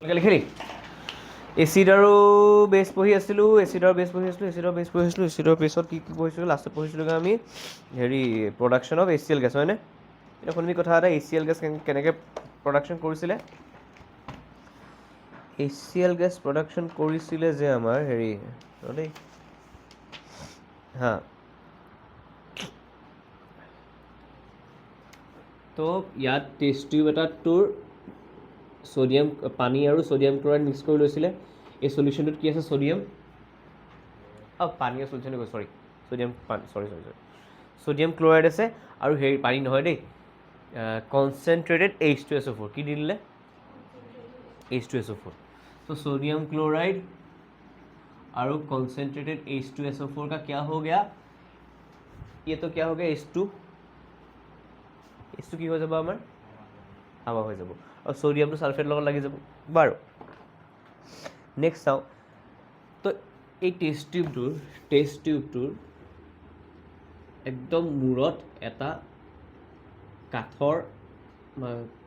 লিখি এচিড আৰু বেছ পঢ়ি আছিলোঁ এচিডৰ বেছ এচিডৰ বেছত কি পঢ়িছিলোঁ লাষ্টত পঢ়িছিলোঁগৈ আমি হেৰি প্ৰডাকশ্যন অফ HCl গেছ হয়নে? এতিয়া শুনিবি কথা এটা HCl গেছ কেনেকৈ প্ৰডাকশ্যন কৰিছিলে HCl গেছ প্ৰডাকশ্যন কৰিছিলে যে আমাৰ হেৰি দেই হা তো ইয়াত টেষ্ট টিউব এটাত তোৰ সোডিয়াম পানী আৰু সোডিয়াম ক্লৰাইড মিক্স কৰি লৈছিলে এই সলিউশ্যনটোত কি আছে সোডিয়াম পানী আৰু সলিউশ্যন চৰি সোডিয়াম সোডিয়াম ক্লৰাইড আছে আৰু হেৰি পানী নহয় দেই কনচেনট্ৰেটেড H2SO4 কি দি দিলে H2SO4 तो सोडियम क्लोराइड और कॉन्सेंट्रेटेड H2SO4 का क्या हो गया ये तो क्या हो गया H2 কি হৈ যাব আমাৰ হাৱা হৈ যাব আৰু সোডিয়ামটো সালফেট লগত লাগি যাব বাৰু নেক্সট চাওঁ তো এই টেষ্ট টিউবটোৰ একদম মূৰত এটা কাঠৰ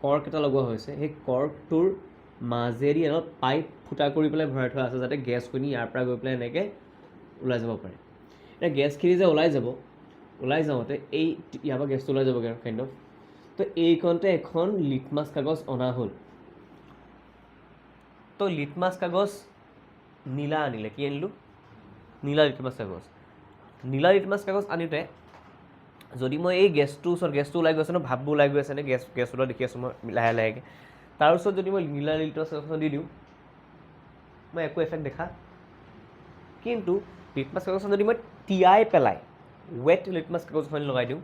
কৰ্ক এটা লগোৱা হৈছে সেই কৰ্কটোৰ মাজেদি অলপ পাইপ ফুটা কৰি পেলাই ভৰাই থোৱা আছে যাতে গেছখিনি ইয়াৰ পৰা গৈ পেলাই এনেকৈ ওলাই যাব পাৰে এতিয়া গেছখিনি যে ওলাই যাওঁতে এই ইয়াৰ পৰা গেছটো ওলাই যাবগৈ আৰু কাইণ্ড অফ তো এইকণতে এখন লিটমাছ কাগজ অনা হ'ল তো লিটমাছ কাগজ নীলা আনিলে কি আনিলোঁ নীলা লিটমাছ কাগজ আনিতে যদি মই এই গেছটোৰ ওচৰত গেছটো ওলাই গৈছে ন ভাপবোৰ ওলাই গৈ আছেনে গেছ ওলাই দেখি আছোঁ মই লাহেকৈ তাৰ ওচৰত যদি মই নীলা লিটমাছ কাগজখন দি দিওঁ মই একো এফেক্ট দেখা কিন্তু লিটমাছ কাগজখন যদি মই তিয়াই পেলাই ৱেট লিটমাছ কাগজখন লগাই দিওঁ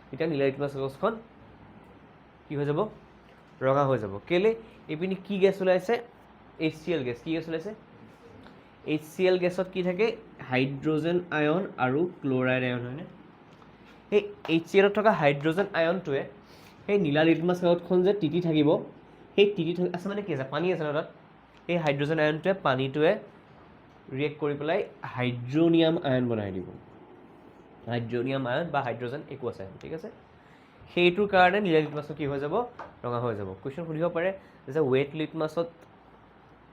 তেতিয়া নীলা লিটমাছ কাগজখন কি হৈ যাব ৰঙা হৈ যাব কেলৈ এইপিনে কি গেছ ওলাইছে HCl গেছ কি গেছ ওলাইছে HCl গেছত কি থাকে হাইড্ৰজেন আয়ন আৰু ক্লৰাইড আয়ন হয়নে সেই HClত থকা হাইড্ৰজেন আয়নটোৱে সেই নীলা লিটমাছ কাগজখন যে তিতি থাকিব সেই তিতি আছে মানে কি আছে পানী আছে ন তাত সেই হাইড্ৰজেন আয়নটোৱে পানীটোৱে ৰিয়েক্ট কৰি পেলাই হাইড্ৰনিয়াম আয়ন বনাই দিব হাইড্ৰনিয়াম আয়ন বা হাইড্ৰজেন একো আছে ঠিক আছে সেইটোৰ কাৰণে নীলা লিটমাছটো কি হৈ যাব ৰঙা হৈ যাব কুৱেশ্যন সুধিব পাৰে যে ৱেট লিটমাছত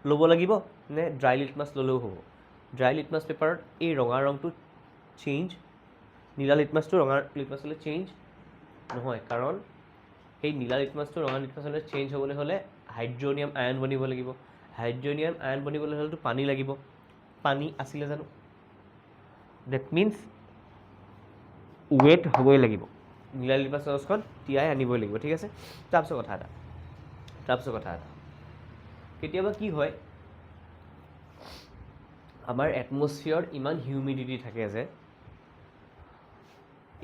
ল'ব লাগিব নে ড্ৰাই লিটমাছ ল'লেও হ'ব ড্ৰাই লিটমাছ পেপাৰত এই ৰঙা ৰংটো চেঞ্জ নীলা লিটমাছটো ৰঙা লিটমাছলৈ চেঞ্জ নহয় কাৰণ সেই নীলা লিটমাছটো ৰঙা লিটমাছলৈ চেঞ্জ হ'বলৈ হ'লে হাইড্ৰনিয়াম আয়ন বনিব লাগিব হাইড্ৰনিয়াম আয়ন বনিবলৈ হ'লেতো পানী লাগিব পানী আছিলে জানো ডেট মিনছ ৱেট হ'বই লাগিব নীলা লিটমাছ কাগজখন তিয়াই আনিবই লাগিব ঠিক আছে তাৰপিছত কথা এটা কেতিয়াবা কি হয় আমাৰ এটমছফিয়াৰত ইমান হিউমিডিটি থাকে যে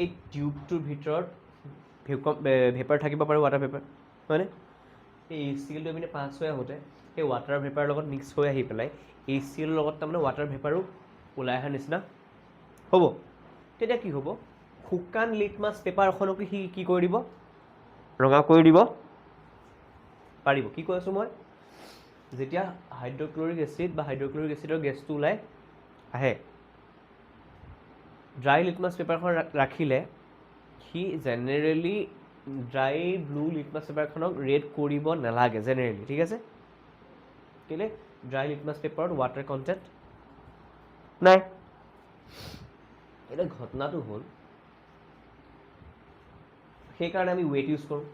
এই টিউবটোৰ ভিতৰত ভেপাৰ থাকিব পাৰে ৱাটাৰ ভেপাৰ হয়নে এই HClটো এইপিনে পাছ হৈ আহোঁতে সেই ৱাটাৰ ভেপাৰৰ লগত মিক্স হৈ আহি পেলাই HClৰ লগত তাৰমানে ৱাটাৰ ভেপাৰো ওলাই অহাৰ নিচিনা হ'ব তেতিয়া কি হ'ব শুকান লিটমাছ পেপাৰখনকো সি কি কৰি দিব ৰঙা কৰি দিব পাৰিব কি কৈ আছোঁ মই যেতিয়া হাইড্ৰক্লৰিক এচিড বা হাইড্ৰক্লৰিক এচিডৰ গেছটো ওলাই আহে ড্ৰাই লিটমাছ পেপাৰখন ৰাখিলে সি জেনেৰেলি ড্ৰাই ব্লু লিটমাছ পেপাৰখনক ৰেড কৰিব নালাগে জেনেৰেলি ঠিক আছে কেলৈ ড্ৰাই লিটমাছ পেপাৰত ৱাটাৰ কণ্টেণ্ট নাই এতিয়া ঘটনাটো হ'ল সেইকাৰণে আমি ৱেট ইউজ কৰোঁ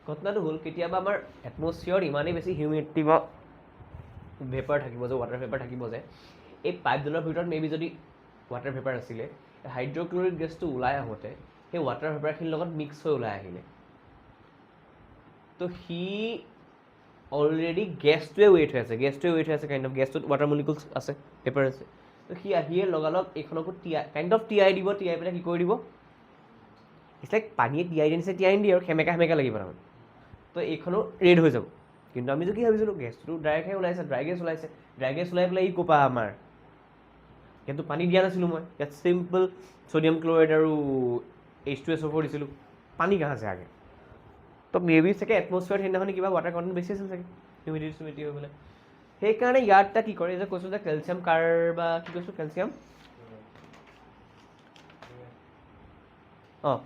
ঘটনাটো হ'ল কেতিয়াবা আমাৰ এটমছফিয়াৰত ইমানেই বেছি হিউমিডিটি বা ভেপাৰ থাকিব যে ৱাটাৰ ভেপাৰ থাকিব যে এই পাইপডালৰ ভিতৰত মেবি যদি ৱাটাৰ ভেপাৰ আছিলে হাইড্ৰক্লৰিক গেছটো ওলাই আহোঁতে সেই ৱাটাৰ ভেপাৰখিনিৰ লগত মিক্স হৈ ওলাই আহিলে তো সি অলৰেডি গেছটোৱে ৱেট হৈ আছে কাইণ্ড অফ গেছটোত ৱাটাৰ মলিকুলছ আছে ভেপাৰ আছে তো সি আহিয়ে লগালগ এইখনকো তিয়াই দিব তিয়াই পেলাই কি কৰি দিব ইটছ লাইক পানীয়ে তিয়াই দিয়ে আৰু সেমেকা লাগিব তাৰমানে তো এইখনো ৰেড হৈ যাব কিন্তু আমি যদি ভাবিছিলোঁ গেছটো ডাইৰেক্টহে ওলাইছে ড্ৰাই গেছ ওলাই পেলাই ই ক'পা আমাৰ কিন্তু পানী দিয়া নাছিলোঁ মই ইয়াত চিম্পল সোডিয়াম ক্লৰাইড আৰু H2SO4 দিছিলোঁ পানী কাহ আছে আগে তো মেবি চাগে এটমছফিয়াৰত সেইদিনাখন কিবা ৱাটাৰ কণ্টেণ্ট বেছি আছিল চাগে হিউমিডিটি হৈ পেলাই সেইকাৰণে ইয়াত কি কৰে যে কৈছোঁ যে কেলছিয়াম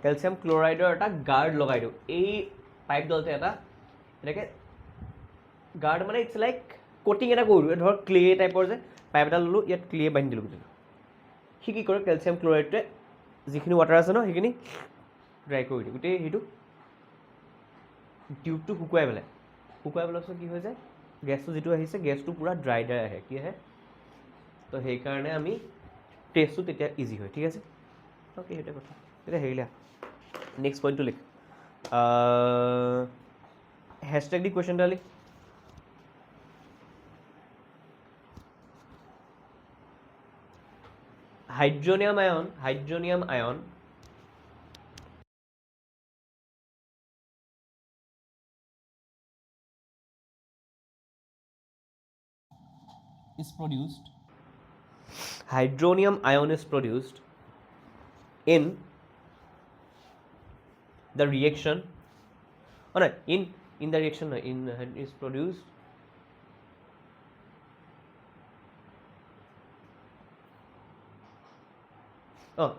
কেলছিয়াম ক্লৰাইডৰ এটা গাৰ্ড লগাই দিওঁ এই পাইপডালতে এটা এনেকৈ গাৰ্ড মানে ইটছ লাইক কোটিং এটা কৰিলোঁ, ধৰক ক্লে টাইপৰ যে পাইপ এটা ল'লোঁ, ইয়াত ক্লে বান্ধি দিলোঁ গোটেইটো। সি কি কৰে, কেলছিয়াম ক্লৰাইডটোৱে যিখিনি ৱাটাৰ আছে ন সেইখিনি ড্ৰাই কৰি দিয়ে, গোটেই সেইটো টিউবটো শুকুৱাই পেলাই পিছত কি হৈ যায়, গেছটো যিটো আহিছে গেছটো পূৰা ড্ৰাই আহে, কি আহে, তো সেইকাৰণে আমি টেষ্টটো তেতিয়া ইজি হয়, ঠিক আছে। অ'কে, সেইটোৱে কথা। তেতিয়া হেৰিলে নেক্সট পইণ্টটো লিখ, হেছটেগ দি কুৱেশ্যন এটা লিখ। Hydronium Ayan is produced in the reaction, oh no, in the reaction no, is produced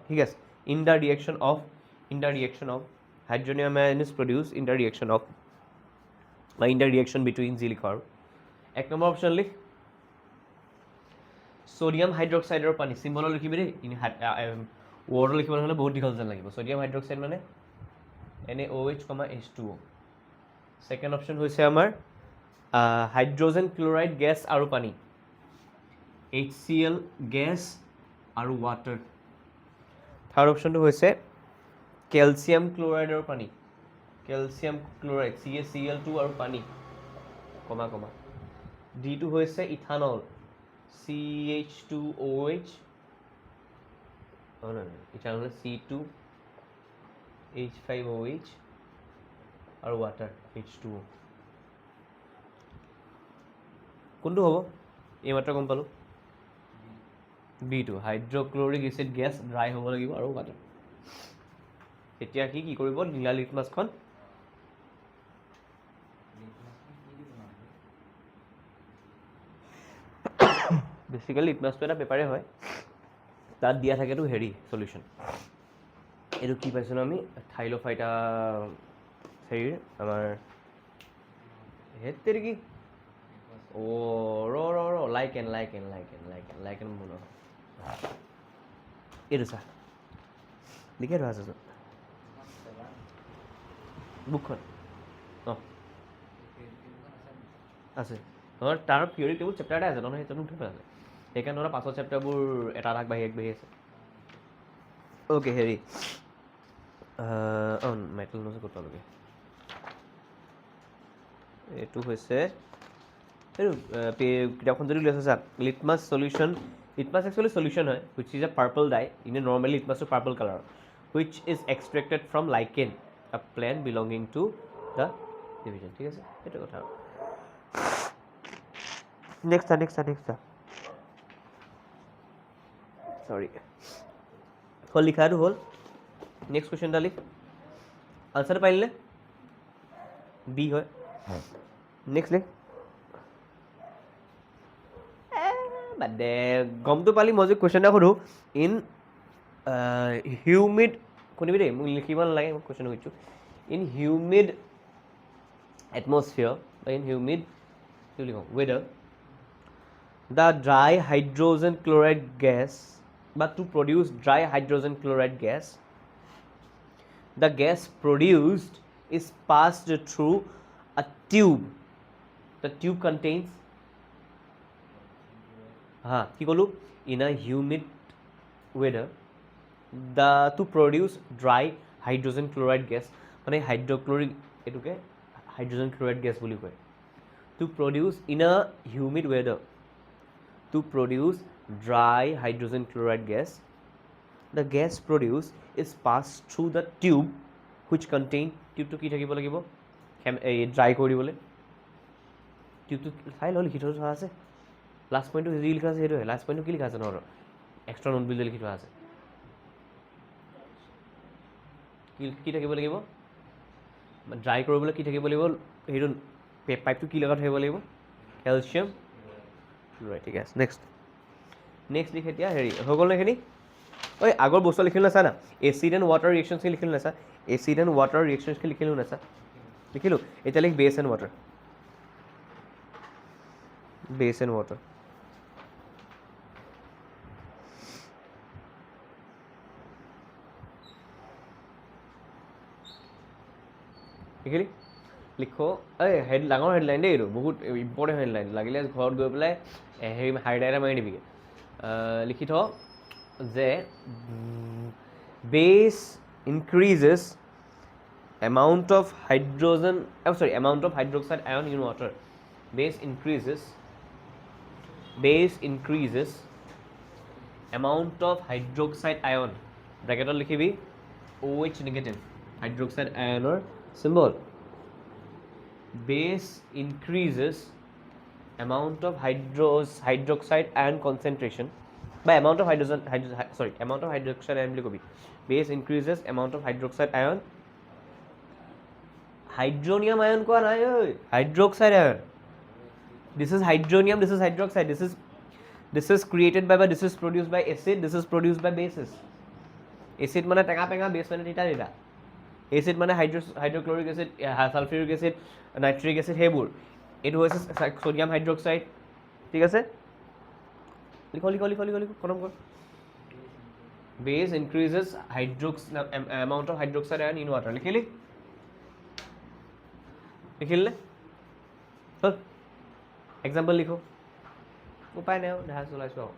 ঠিক আছে, in the reaction of hydronium ion is produced in the reaction of in the reaction between যি লিখো আৰু 1 number option লিখ, sodium হাইড্ৰক্সাইডৰ পানী, চিম্বলো লিখিবি দেই, ৱৰ্ডো লিখিবলৈ হ'লে বহুত দীঘল যেন লাগিব। সোডিয়াম হাইড্ৰক্সাইড মানে NaOH, H2O। ছেকেণ্ড অপশ্যন হৈছে আমাৰ হাইড্ৰজেন ক্লৰাইড গেছ আৰু পানী, HCl গেছ আৰু ৱাটাৰ। থাৰ্ড অপশ্যনটো হৈছে কেলছিয়াম ক্লৰাইডৰ পানী, কেলছিয়াম ক্লৰাইড CaCl2 আৰু পানী, কমা। ডিটো হৈছে ইথানল CH2OH, ইথানল C2H5OH আৰু ৱাটাৰ H2O। কোনটো হ'ব, এইমাত্ৰ গম পালোঁ, বিটো হাইড্ৰক্লৰিক এচিড গেছ ড্ৰাই হ'ব লাগিব আৰু ৱাটাৰ। এতিয়া কি কৰিব, নীলা লিটমাছখন বেচিকেলি লিটমাছটো এটা পেপাৰে হয়, তাত দিয়া থাকেতো হেৰি চলিউশ্যন, এইটো কি পাইছিলোঁ আমি, থাইল'ফাইটা হেৰিৰ আমাৰ হেৰি কি লাইকেন বনোৱা এইটো চা লিখে থোৱা আছে বুকখন, অঁ আছে তাৰ পিৰিয়ডিক টেবুল চেপ্টাৰ এটা আছে, নহয় সেইটো উঠি আছে, সেইকাৰণে ধৰা পাছৰ চেপ্টাৰবোৰ এটা আগবাঢ়ি আছে। অ'কে, হেৰি মেটেল নহয় ক'ত পালোগৈ, এইটো হৈছে এইটো কিতাপখন যদি উলিয়াইছে চা, litmus solution, litmus actually solution হয়, which is a purple dye, in a normally লিটমাছটো purple colour, which is extracted from lichen, a plant belonging to the division, ঠিক আছে, সেইটো কথা। নেক্সট সৰি হ'ল, লিখাটো হ'ল। নেক্সট কুৱেশ্যন এটা লিখ, আনচাৰটো পাৰিলে বি হয়। নেক্সট লিখ, বাদ দে, গমটো পালি। মই যদি কুৱেশ্যন এটা সোধোঁ, ইন হিউমিড, শুনিবি দেই, মোক লিখিব নালাগে, মই কুৱেশ্যন সুধিছোঁ, ইন হিউমিড এটমছফিয়াৰ বা ইন হিউমিড কি বুলি কওঁ weather, the dry hydrogen chloride gas, বা to produce dry hydrogen chloride gas, the gas produced is passed through a tube. The tube contains কি ক'লো, in a humid weather to produce dry hydrogen chloride gas, মানে hydrochloric এইটোকে hydrogen chloride gas বুলি কয়। to produce in a humid weather to produce dry hydrogen chloride gas, the gas produced is passed through the tube which contain, টিউবটো কি থাকিব লাগিব, এই dry কৰি দিবলৈ, টিউবটো চাই লওঁ, লিখি থোৱা আছে, লাষ্ট পইণ্টটো যি লিখা আছে সেইটোৱে, লাষ্ট পইণ্টটো কি লিখা আছে নহয়, এক্সট্ৰা নোট বুলি লিখি থোৱা আছে, কি থাকিব লাগিব, ড্ৰাই কৰিবলৈ কি থাকিব লাগিব, সেইটো পাইপটো কি লগাই থাকিব লাগিব, কেলছিয়াম ক্লৰাইড, ঠিক আছে। নেক্সট লিখ এতিয়া, হেৰি হৈ গ'ল নে এইখিনি, ঐ আগৰ বস্তু লিখিলোঁ নাচা না, এচিড এণ্ড ৱাটাৰ ৰিয়েকশ্যনখিনি লিখিলোঁ নাচা, এচিড এণ্ড ৱাটাৰ ৰিয়েকশ্যনখিনি লিখিলোঁ নাচা, লিখিলোঁ, এতিয়া লিখ বেছ and water. base and water. লিখিলি লিখো এই ডাঙৰ হেডলাইন দেই এইটো বহুত ইম্পৰ্টেণ্ট হেডলাইন লাগিলে ঘৰত গৈ পেলাই হেৰি হাইলাইটাৰ মাৰি দিবিগৈ লিখি থ যে বেছ increases amount of hydrogen amount of hydroxide ion in water. Base increases amount of hydroxide ion bracket likhibi OH negative hydroxide ion or symbol. Base increases amount of hydroxide ion concentration by amount of amount of hydroxide ion বুলি কবি. Base increases amount of hydroxide ion. Hydronium ion কোৱা নাই ঐ hydroxide ion. This is hydronium, this is hydroxide. This is created by, this is produced by acid, this is produced by bases. Acid মানে টেঙা টেঙা, base মানে তিতা তিতা. Acid মানে hydrochloric acid, sulfuric acid, nitric acid সেইবোৰ. এইটো হৈছে sodium hydroxide. ঠিক আছে লিখো খতম কৰ. Base increases amount of hydroxide ion in water. লিখিলি হ'ল এক্সাম্পল লিখো উপায় নাই দেখা চলাইছো আৰু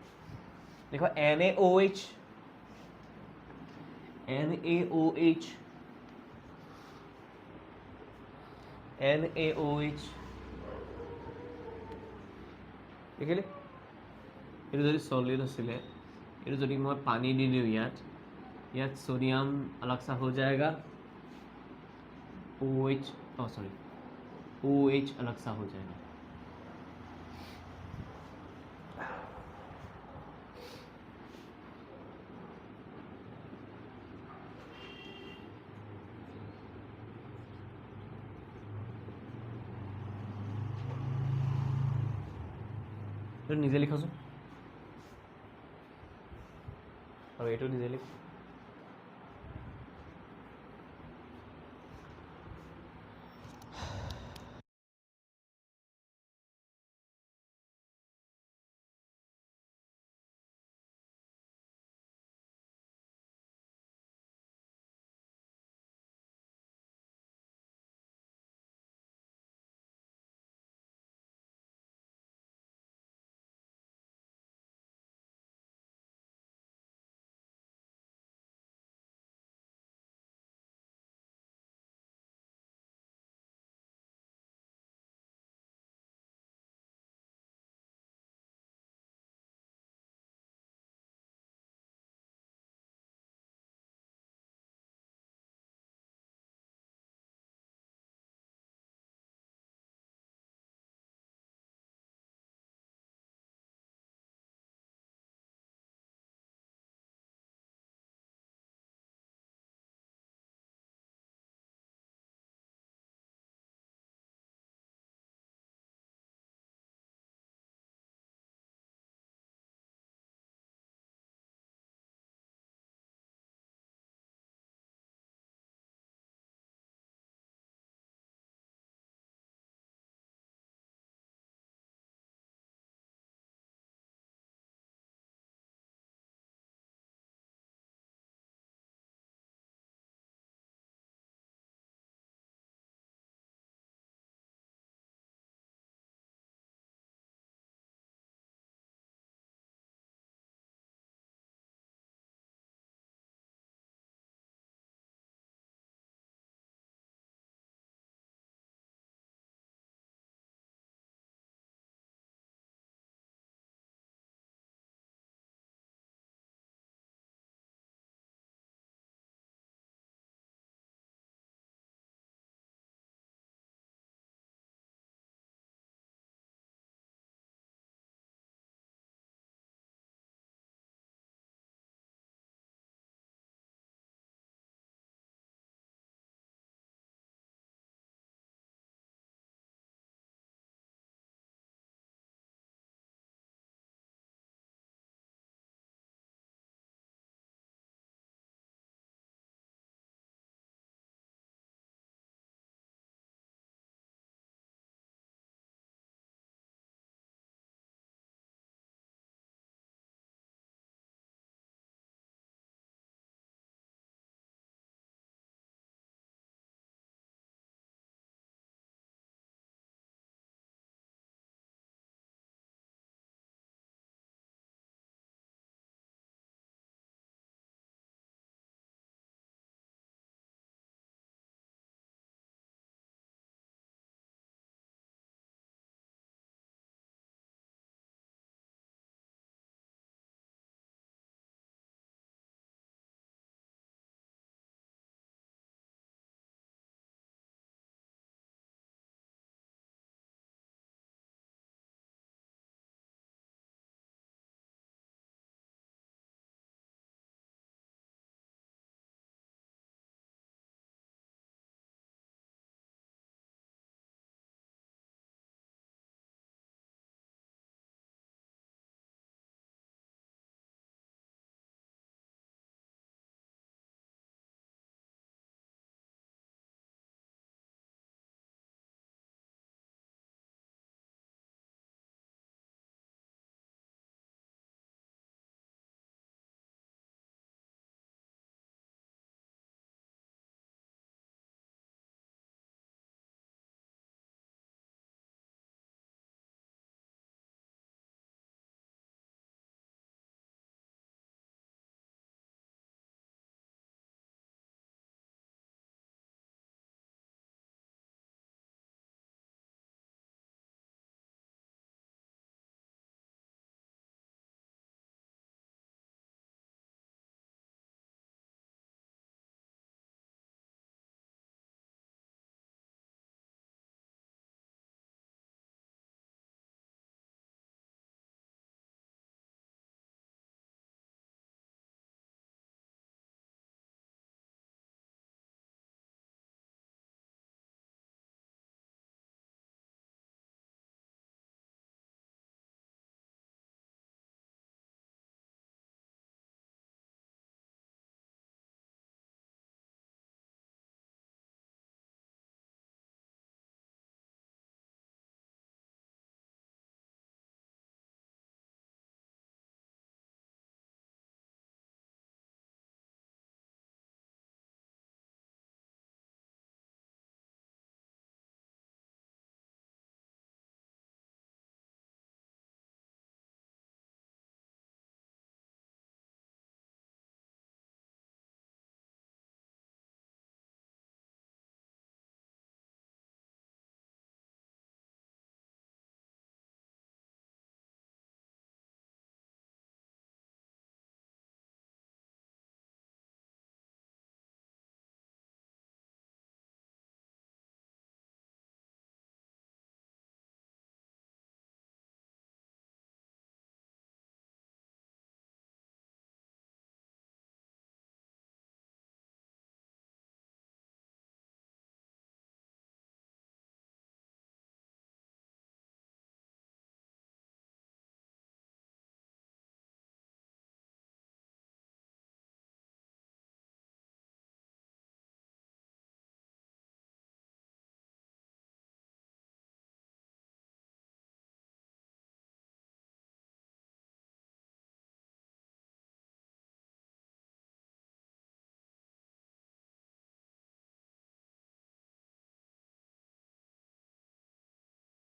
লিখো NaOH লিখিলি এইটো যদি সলিড আছিলে এইটো যদি মই পানী দি দিওঁ ইয়াত সোডিয়াম अलग सा हो जाएगा OH अलग सा हो जाएगा নিজে লিখোচোন আৰু এইটো নিজে লিখ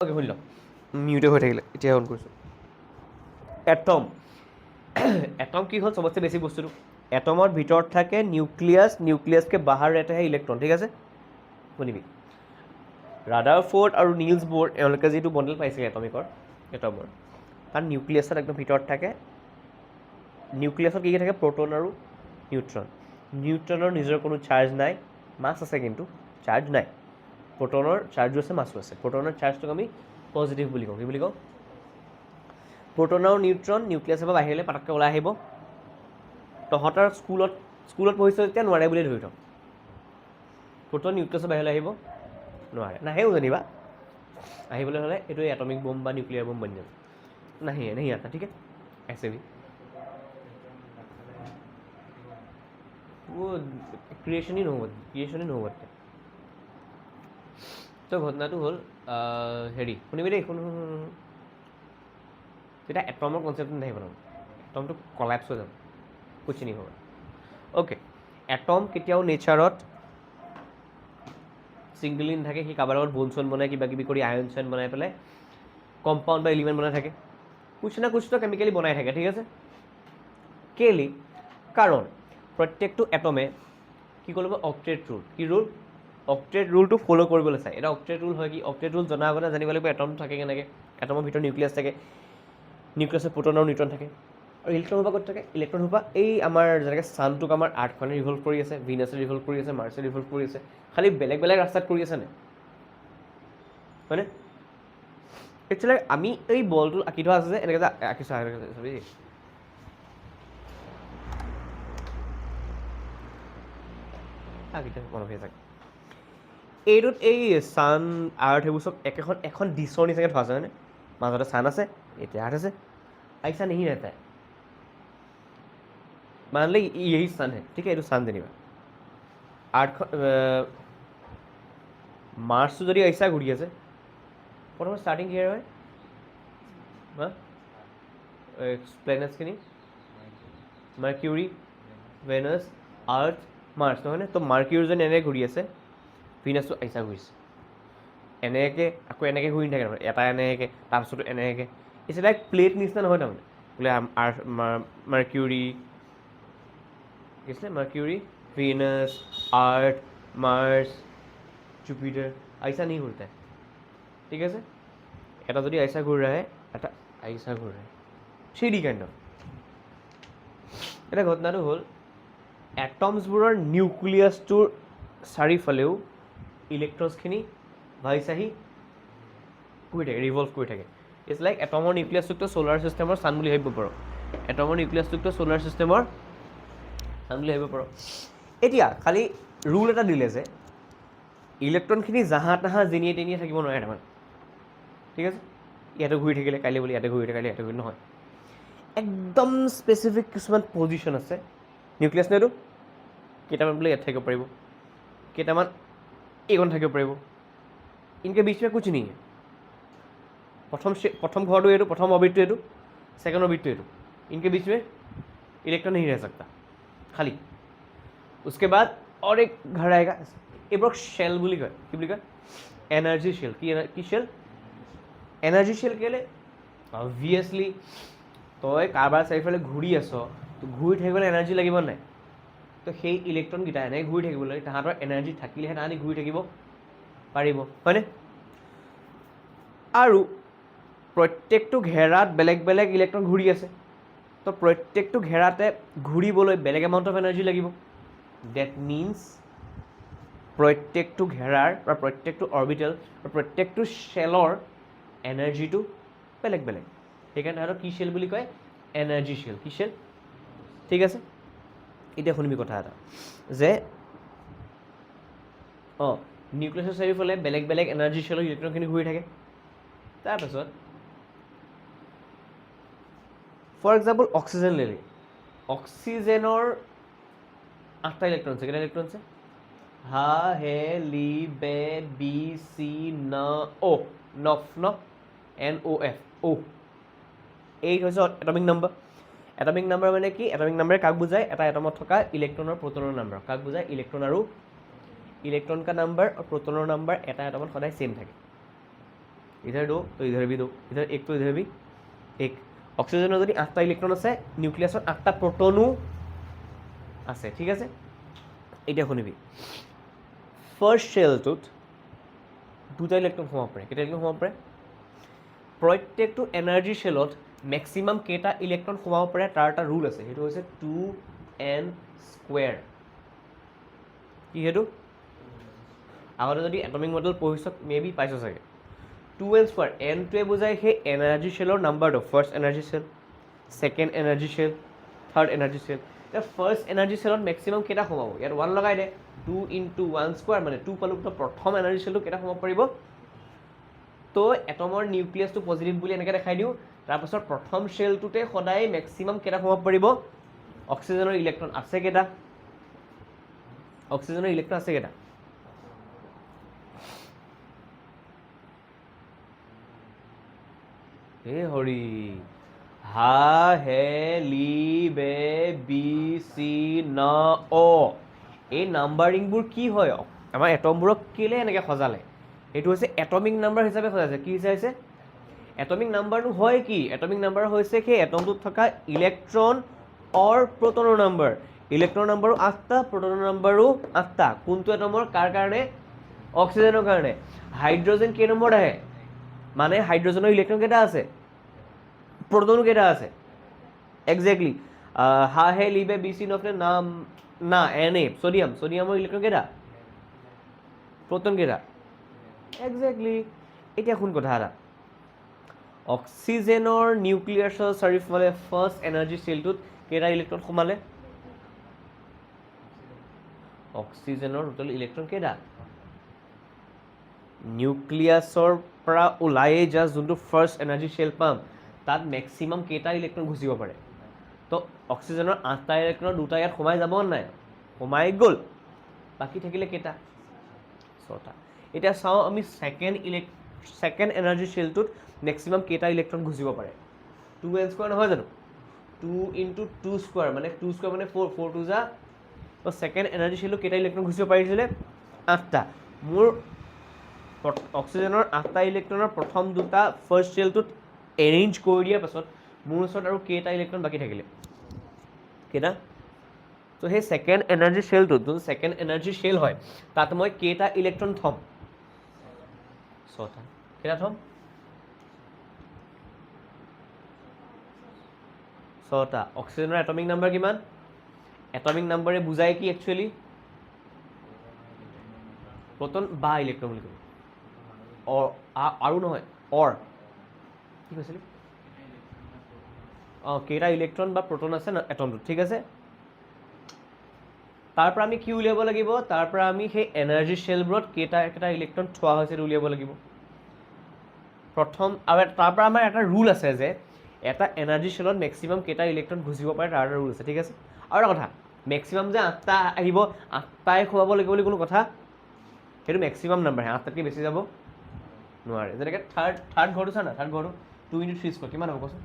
অ'কে শুনি লওক, মিউটে হৈ থাকিলে, এতিয়া অন কৰিছোঁ। এটম এটম কি হ'ল চবতছে বেছি বস্তুটো? এটমৰ ভিতৰত থাকে নিউক্লিয়াছ, নিউক্লিয়াছকে বাহাৰ ৰেটেহে ইলেক্ট্ৰন, ঠিক আছে? শুনিবি, ৰাদাৰফোৰ্ড আৰু নিলছ বোৰ এওঁলোকে যিটো মডেল পাইছিলে এটমিকৰ, এটমৰ, তাৰ নিউক্লিয়াছত একদম ভিতৰত থাকে, নিউক্লিয়াছত কি কি থাকে? প্ৰ'টন আৰু নিউট্ৰন। নিউট্ৰনৰ নিজৰ কোনো চাৰ্জ নাই, মাছ আছে কিন্তু চাৰ্জ নাই। প্ৰ'টনৰ চাৰ্জো আছে, মাছো আছে। প্ৰ'টনৰ চাৰ্জটোক আমি পজিটিভ বুলি কওঁ। কি বুলি কওঁ? প্ৰ'টন আৰু নিউট্ৰন নিউক্লিয়াছৰ পৰা বাহিৰলৈ পটককৈ ওলাই আহিব। তহঁতৰ স্কুলত পঢ়িছ যেতিয়া নোৱাৰে বুলি ধৰি থওঁ। প্ৰ'টন নিউক্লিয়াছৰ বাহিৰলৈ আহিব নোৱাৰে, নাহেও যেনিবা। আহিবলৈ হ'লে এইটো এটমিক বম বা নিউক্লিয়াৰ বম বনি যাব। नहीं आता, ठीक है, ऐसे भी वो ক্ৰিয়েশ্যন নহ'ব। তো ঘটনাটো হ'ল হেৰি, শুনিবি দেই, শুন। তেতিয়া এটমৰ কনচেপ্টটো নাহিব নহয়, এটমটো কলাইপছ হৈ যাব, কুছ नहीं होगा। অ'কে, এটম কেতিয়াও নেচাৰত ছিংগলি নাথাকে, সি কাৰোবাৰ লগত বন চন বনাই কিবা কিবি কৰি আয়ন চায়ন বনাই পেলাই কম্পাউণ্ড বা এলিমেণ্ট বনাই থাকে, কুছ না কুছ তো কেমিকেলি বনাই থাকে, ঠিক আছে? কেলি? কাৰণ প্ৰত্যেকটো এটমে কি কৰিব? Octet rule. কি ৰুল? অক্টেট ৰুলটো ফ'ল' কৰিবলৈ চায়। এটা অক্টেট ৰুল হয় কি? অক্টেট ৰুল জনাৰ আগতে জানিব লাগিব এটম থাকে কেনেকৈ। এটমৰ ভিতৰত নিউক্লিয়াছ থাকে, নিউক্লিয়াছত প্ৰ'টন আৰু নিউট্ৰন থাকে। আৰু ইলেক্ট্ৰন হোপা ক'ত থাকে? ইলেক্ট্ৰন হোপা এই আমাৰ যেনেকৈ ছানটোক আমাৰ আৰ্থখনে ৰিভল্ভ কৰি আছে, ভিনাছে ৰিভল্ভ কৰি আছে, মাৰ্চে ৰিভল্ভ কৰি আছে, খালি বেলেগ বেলেগ ৰাস্তাত কৰি আছে নে? হয়নে? একচুৱেলি আমি এই বলটো আঁকি থোৱা আছে যে, এনেকৈ যে আঁকিছোঁ, চাবি মনত হৈ থাকে। এইটোত এই ছান, আৰ্থ সেইবোৰ চব এখন ডিছৰ নিচিনাকৈ থোৱা আছে, হয়নে? মাজতে ছান আছে, এতিয়া আৰ্থ আছে। ऐसा नहीं रहता है, मान ली यही सन है, ठीक है, ये सन যেনিবা আৰ্থ মাৰ্চটো যদি ऐसा ঘূৰি আছে, প্ৰথমে ষ্টাৰ্টিং কিহেৰে হয়? প্লেনেটছখিনি মাৰ্কিউৰি, ভেনাছ, আৰ্থ, মাৰ্চ, নহয়নে? তো মাৰ্কিউৰি যদি এনেকৈ ঘূৰি আছে, ভিনাছটো ऐसा ঘূৰিছে, এনেকৈ আকৌ এনেকৈ ঘূৰি নাথাকে নহয়, এটা এনেকৈ তাৰপিছতো এনেকৈ। ইটছ লাইক প্লেট নিচিনা নহয় তাৰমানে, বোলে আৰ্থ, মাৰ্কিউৰি, কি আছিলে, মাৰ্কিউৰি, ভিনাছ, আৰ্থ, মাৰ্চ, জুপিটাৰ, ऐसा नहीं घूरता है, ঠিক আছে? এটা যদি ऐसा ঘূৰ ৰাহে, এটা ऐसा ঘূৰ ৰাহে, থ্ৰী কাইণ্ড অফ। এতিয়া ঘটনাটো হ'ল এটমছবোৰৰ নিউক্লিয়াছটোৰ চাৰিওফালেও ইলেক্ট্ৰনছখিনি ভাইচ আহি ঘূৰি থাকে, ৰিভল্ভ কৰি থাকে। ইটছ লাইক এটমৰ নিউক্লিয়াছটোকতো ছ'লাৰ ছিষ্টেমৰ ছান বুলি ভাবিব পাৰোঁ। এটমৰ নিউক্লিয়াছটোকতো ছ'লাৰ ছিষ্টেমৰ ছান বুলি ভাবিব পাৰোঁ। এতিয়া খালি ৰুল এটা দিলে যে ইলেক্ট্ৰনখিনি জাহা তাহা যেনিয়ে তেনিয়ে থাকিব নোৱাৰে তাৰমানে, ঠিক আছে? ইয়াতে ঘূৰি থাকিলে কাইলৈ বুলি ইয়াতে ঘূৰি থাকিলে ইয়াতে ঘূৰি নহয়, একদম স্পেচিফিক কিছুমান পজিশ্যন আছে। নিউক্লিয়াছ নহয়তো, কেইটামান বোলে ইয়াত থাকিব পাৰিব, কেইটামান এইখন থাকিব পাৰিব, ইনকে বিচ মে কুছ नहीं है। प्रथम घरটো এইটো, प्रथम ऑर्बिटটো এইটো, सेकंड ऑर्बिटটো এইটো, इनके बीच में इलेक्ट्रॉन नहीं रह सकता खाली। उसके बाद और एक घर आएगा, এইবোৰক शेल বুলি কয়। কি বুলি কয়? Energy shell. কি शेल? এনাৰ্জি शेल কেলে? অবভিয়াছলি তই কাৰোবাৰ চাৰিওফালে ঘূৰি আছ, তো ঘূৰি থাকিবলৈ এনাৰ্জি লাগিব নাই? তো সেই ইলেক্ট্ৰনকেইটা এনেকৈ ঘূৰি থাকিবলৈ তাহাঁতৰ এনাৰ্জি থাকিলেহে তাহাঁতি ঘূৰি থাকিব পাৰিব, হয়নে? আৰু প্ৰত্যেকটো ঘেৰাত বেলেগ বেলেগ ইলেক্ট্ৰন ঘূৰি আছে, তো প্ৰত্যেকটো ঘেৰাতে ঘূৰিবলৈ বেলেগ এমাউণ্ট অফ এনাৰ্জি লাগিব। ডেট মিনছ প্ৰত্যেকটো ঘেৰাৰ বা প্ৰত্যেকটো অৰ্বিটেল বা প্ৰত্যেকটো শ্বেলৰ এনাৰ্জিটো বেলেগ বেলেগ, সেইকাৰণে তাহাঁতক কি শ্বেল বুলি কয়? Energy shell. কি শ্বেল? ঠিক আছে? এতিয়া শুনিবি কথা এটা যে নিউক্লিয়াছৰ চাৰিওফালে বেলেগ বেলেগ এনাৰ্জি শ্বেলৰ ইলেক্ট্ৰনখিনি ঘূৰি থাকে। তাৰপাছত ফৰ এক্সাম্পল অক্সিজেন লিলি, অক্সিজেনৰ 8টা ইলেক্ট্ৰন আছে। কেইটা ইলেক্ট্ৰন আছে? হা, হে, লি, বে, বি, চি, ন, অ', নফ, NOF, অ'। 8 হৈছে এটমিক নাম্বাৰ। এটমিক নাম্বাৰ মানে কি? এটমিক নাম্বাৰে কাক বুজায়? এটা এটমত থকা ইলেক্ট্ৰনৰ প্ৰ'টনৰ নাম্বাৰ। কাক বুজায়? ইলেক্ট্ৰন কা নাম্বাৰ আৰু প্ৰ'টনৰ নাম্বাৰ এটা এটমত সদায় ছেম থাকে। इधर 2 तो इधर भी 2, इधर 1 तो इधर भी 1। অক্সিজেনৰ যদি 8টা ইলেক্ট্ৰন আছে নিউক্লিয়াছত 8টা প্ৰোটনো আছে ঠিক আছে এতিয়া শুনিবি ফাৰ্ষ্ট শেলটোত 2টা ইলেক্ট্ৰন সোমাব পাৰে কেইটা ইলেক্ট্ৰন সোমাব পাৰে প্ৰত্যেকটো এনাৰ্জি শেলত ম্যাক্সিমাম কেইটা ইলেক্ট্ৰন সোমাব পাৰে তাৰ এটা ৰুল আছে সেইটো হৈছে 2n স্কয়াৰ কি হেতু আগতে যদি এটমিক মডেল পঢ়িছ মেবি পাইছ চাগে 2n স্কয়াৰ n টোৱে বুজায় সেই এনাৰ্জি শেলৰ নাম্বাৰটো first energy shell second energy shell third energy shell এতিয়া ফাৰ্ষ্ট এনাৰ্জি শেলত ম্যাক্সিমাম কেইটা সোমাব ইয়াত 1 লগাই দে 2 * 1 স্কয়াৰ মানে 2 পালো তো প্ৰথম এনাৰ্জি শেলটো কেইটা সোমাব পাৰিব তো এটমৰ নিউক্লিয়াছটো পজিটিভ বুলি এনেকৈ দেখাই দিও তাৰ পাছত প্ৰথম শেলটোতে সদায় ম্যাক্সিমাম কেইটা সোমাব পাৰিব অক্সিজেনৰ ইলেক্ট্ৰন আছে কেইটা অক্সিজেনৰ ইলেক্ট্ৰন আছে কেইটা হে হৰি হা হে লি বে বি সি ন অ এই নাম্বাৰিংবোৰ কি হয় আমাৰ এটমবোৰক কেলে এনেকৈ সজালে এইটো হৈছে এটমিক নাম্বাৰ হিচাপে সজাইছে কি হৈছে এটমিক নাম্বাৰটো হয় কি এটমিক নাম্বাৰ হৈছে সেই এটমটোত থকা ইলেক্ট্ৰন অৰ প্ৰোটনৰ নাম্বাৰ ইলেক্ট্ৰনৰ নাম্বাৰো 8টা প্ৰোটনৰ নাম্বাৰো 8টা কোনটো এটমৰ কাৰ কাৰণে অক্সিজেনৰ কাৰণে হাইড্ৰোজেন কেই নম্বৰত আহে মানে হাইড্ৰোজেনৰ ইলেক্ট্ৰন কেইটা আছে प्रोटोन केटा আছে एग्जैक्टली हा हे लिबे बीसी नफने नाम ना Na सोडियमर इलेक्ट्रन केटा प्रोटोन केटा एग्जैक्टली এতিয়া কোন কথা এটা অক্সিজেনৰ নিউক্লিয়াছৰ চাৰিওফালে ফাৰ্ষ্ট এনাৰ্জি সেলটোত কেটা ইলেক্ট্ৰন সোমালে অক্সিজেনৰ টোটাল ইলেক্ট্ৰন কেটা নিউক্লিয়াছৰ পৰা ওলাই যা যোনটো ফাৰ্ষ্ট এনাৰ্জি সেল পাম তাত ম্যাক্সিমাম কেটা ইলেক্ট্ৰন ঘুচিব পাৰে তো অক্সিজেনৰ 8টা ইলেক্ট্ৰন দুটা ইয়াত সোমাই যাব নাই সোমাই গল বাকি থাকিলে কেটা 6টা এটা চাও আমি সেকেন্ড এনাৰ্জি সেলটোত ম্যাক্সিমাম কেটা ইলেক্ট্ৰন ঘুচিব পাৰে 2n স্কয়াৰ নহয় জানো 2 * 2 স্কয়াৰ মানে 2 স্কয়াৰ মানে 4 4 2 যা তো সেকেন্ড এনাৰ্জি সেলটো কেটা ইলেক্ট্ৰন ঘুচিব পাৰিছিলে 8টা মোৰ অক্সিজেনৰ 8টা ইলেক্ট্ৰনৰ প্ৰথম দুটা ফাৰ্ষ্ট সেলটোত এৰেঞ্জ কৰি দিয়াৰ পাছত মোৰ ওচৰত আৰু কেটা ইলেক্ট্ৰন বাকি থাকিলে কেটা তো সেই সেকেন্ড এনাৰ্জি সেলটো যোন সেকেন্ড এনাৰ্জি সেল হয় তাত মই কেটা ইলেক্ট্ৰন থম 6টা কেটা থম 6টা অক্সিজেনৰ এটমিক নাম্বাৰ কিমান এটমিক নাম্বাৰে বুজায় কি একচুয়ালি প্ৰোটন বা ইলেক্ট্ৰন বুলি কয় আৰু নহয় অৰ কি কৈছিল কেটা ইলেক্ট্ৰন বা প্ৰোটন আছে না এটমটো ঠিক আছে তাৰ পৰা আমি কি উলিয়াব লাগিব তাৰ পৰা আমি সেই এনাৰ্জি সেলবোৰত কেটা ইলেক্ট্ৰন থোৱা হৈছে উলিয়াব লাগিব প্ৰথম আৰু তাৰ পৰা আমাৰ এটা ৰুল আছে যে এটা এনাৰ্জি সেলত ম্যাক্সিমাম কেটা ইলেক্ট্ৰন ঘুচিব পাৰে তাৰ ৰুল আছে ঠিক আছে আৰু এটা কথা ম্যাক্সিমাম যে 8টা আহিব 8টাই খোৱাব লাগিব বুলি কোনো কথা সেইটো ম্যাক্সিমাম নাম্বাৰ 8টাতকৈ বেছি যাব নোৱাৰে যেনেকৈ থাৰ্ড ঘৰটো চা না থাৰ্ড ঘৰটো 2 * 3 স্কয়াৰ কিমান হ'ব কচোন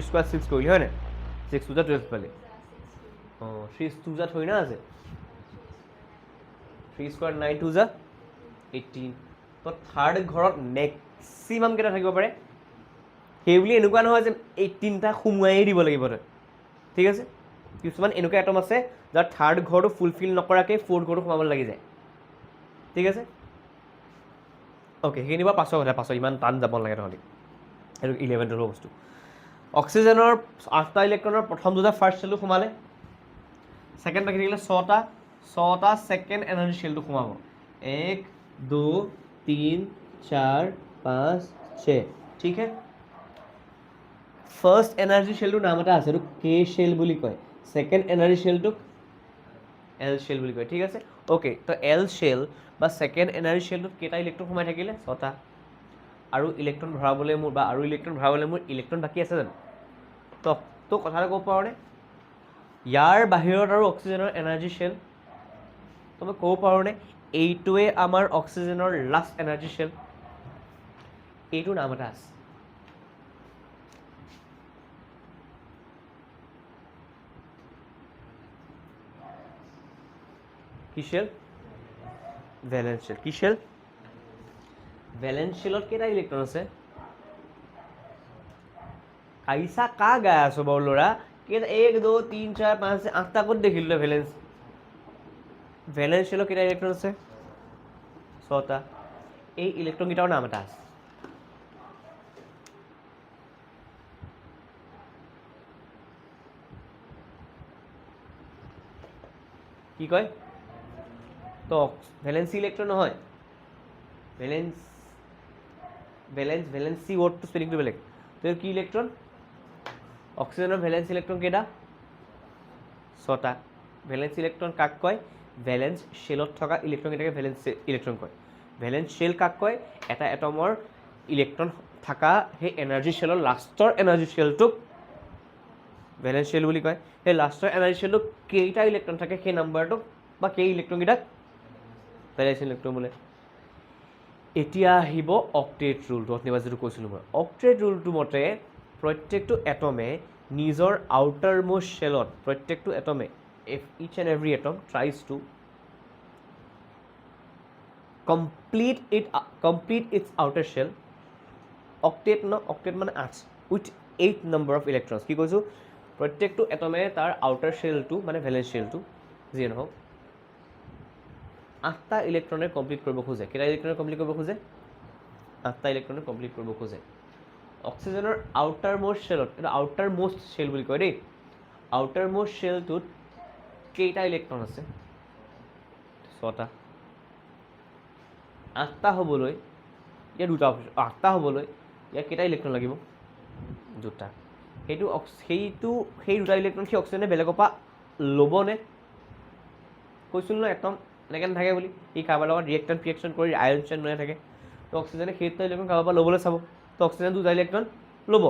स्क्वायर 6 কৰিলি হয় না 6 2 12 পালি 3 2 যা থৈ না আছে 3 স্কয়াৰ 9 2 যা 18 তো থাৰ্ড ঘৰত ম্যাক্সিমাম কেটা থাকিব পাৰে সেই বুলি এনেকুৱা নহয় যে 18টা খুমুৱাই দিব লাগিব তই ঠিক আছে কিছুমান এনেকুৱা এটম আছে যাৰ থাৰ্ড ঘৰটো ফুলফিল নকৰাকৈ ফোৰ্থ ঘৰটো সোমাব লাগি যায় ঠিক আছে ওকে সেইখিনি বা পাছৰ কথা পাছৰ ইমান টান যাব নালাগে তহঁতি এইটো 11ৰ বস্তু অক্সিজেনৰ 8টা ইলেক্ট্ৰনৰ প্ৰথম দুটা ফাৰ্ষ্ট সেলটো সোমালে সেকেন্ড বাকি থাকিলে 6টা সেকেন্ড এনাৰ্জি সেলটো সোমাব 1 2 3 4 5 6 ঠিক है ফাৰ্ষ্ট এনাৰ্জি সেলটোৰ নাম এটা আছে এইটো কে সেল বুলি কয় সেকেন্ড এনাৰ্জি সেলটোক এল সেল বুলি কয় ঠিক আছে ওকে তো এল সেল বা সেকেন্ড এনাৰ্জি সেলটোত কেটা ইলেক্ট্ৰন সোমাই থাকিলে 6টা আৰু ইলেক্ট্ৰন ভৰাবলৈ মোৰ বা আৰু ইলেক্ট্ৰন ভৰাবলৈ মোৰ ইলেক্ট্ৰন বাকি আছে জানো তো কথাটো ক'ব পাৰোঁনে ইয়াৰ বাহিৰত আৰু অক্সিজেনৰ এনাৰ্জি সেল তুমি ক'ব পাৰোঁনে এইটোৱে আমাৰ অক্সিজেনৰ লাষ্ট এনাৰ্জি সেল এইটোৰ নাম এটা আছে। কি শেল? ভেলেন্স শেল। কি শেল? ভেলেন্স শেলত কেইটা ইলেক্ট্ৰন আছে? কাইছা কা গাই আছো বাৰু ল'ৰা? কেইটা? 1 2 3 4 5 8টা ক'ত দেখিলো ভেলেন্স? ভেলেন্স শেলত কেইটা ইলেক্ট্ৰন আছে? 6টা। এই ইলেক্ট্ৰন কেইটাৰ নাম এটা আছে। কি কয়? তো ভেলেন্সি ইলেক্ট্ৰন নহয়, ভেলেন্সি ৱৰ্ডটো স্পেলিংটো বেলেগ। তো কি ইলেক্ট্ৰন? অক্সিজেনৰ ভেলেন্স ইলেক্ট্ৰন কেইটা? 6টা। ভেলেন্স ইলেক্ট্ৰন কাক কয়? ভেলেন্স শেলত থকা ইলেক্ট্ৰন কেইটাকে ভেলেন্স ইলেক্ট্ৰন কয়। ভেলেন্স শেল কাক কয়? এটা এটমৰ ইলেক্ট্ৰন থকা সেই এনাৰ্জি শেলৰ লাষ্টৰ এনাৰ্জি শেলটোক ভেলেন্স শেল বুলি কয়। সেই লাষ্টৰ এনাৰ্জি শেলটোক কেইটা ইলেক্ট্ৰন থাকে সেই নাম্বাৰটোক বা কেই ইলেক্ট্ৰনকেইটাক ভেলেন্স ইলেক্ট্ৰন বোলে। এতিয়া আহিব অক্টেট ৰুলটো। অথনিবা যিটো কৈছিলোঁ মই, অক্টেট ৰুলটো মতে প্ৰত্যেকটো এটমে নিজৰ আউটাৰ মোষ্ট শেলত, প্ৰত্যেকটো এটমে, each and every atom tries to complete its outer shell. Octet ন, অক্টেট মানে 8, উইথ 8 নম্বৰ অফ ইলেক্ট্ৰনছ। কি কৈছোঁ? প্ৰত্যেকটো এটমে তাৰ আউটাৰ শেলটো মানে ভেলেন্স শেলটো যিয়ে নহওক 8টা ইলেক্ট্ৰনে কমপ্লিট কৰিব খোজে। কেইটা ইলেক্ট্ৰনে কমপ্লিট কৰিব খোজে? 8টা ইলেক্ট্ৰনে কমপ্লিট কৰিব খোজে। অক্সিজেনৰ আউটাৰ মোষ্ট শেলত, এইটো আউটাৰ মোষ্ট শেল বুলি কয় দেই, আউটাৰ মোষ্ট শেলটোত কেইটা ইলেক্ট্ৰন আছে? 6টা। 8টা হ'বলৈ ইয়াৰ 2টা অপশ্যন। 8টা হ'বলৈ ইয়াৰ কেইটা ইলেক্ট্ৰন লাগিব? 2টা। সেই 2টা ইলেক্ট্ৰন সেই অক্সিজেনে বেলেগৰ পৰা ল'বনে? কৈছিলোঁ ন এটম এনেকৈ নাথাকে বুলি, সি কাৰোবাৰ লগত ৰিয়েকশ্যন কৰি আয়ন চেন বনাই থাকে। তো অক্সিজেনে সেই 2টা ইলেক্ট্ৰন কাৰোবাৰ পৰা ল'বলৈ চাব। তো অক্সিজেনে 2টা ইলেক্ট্ৰন ল'ব।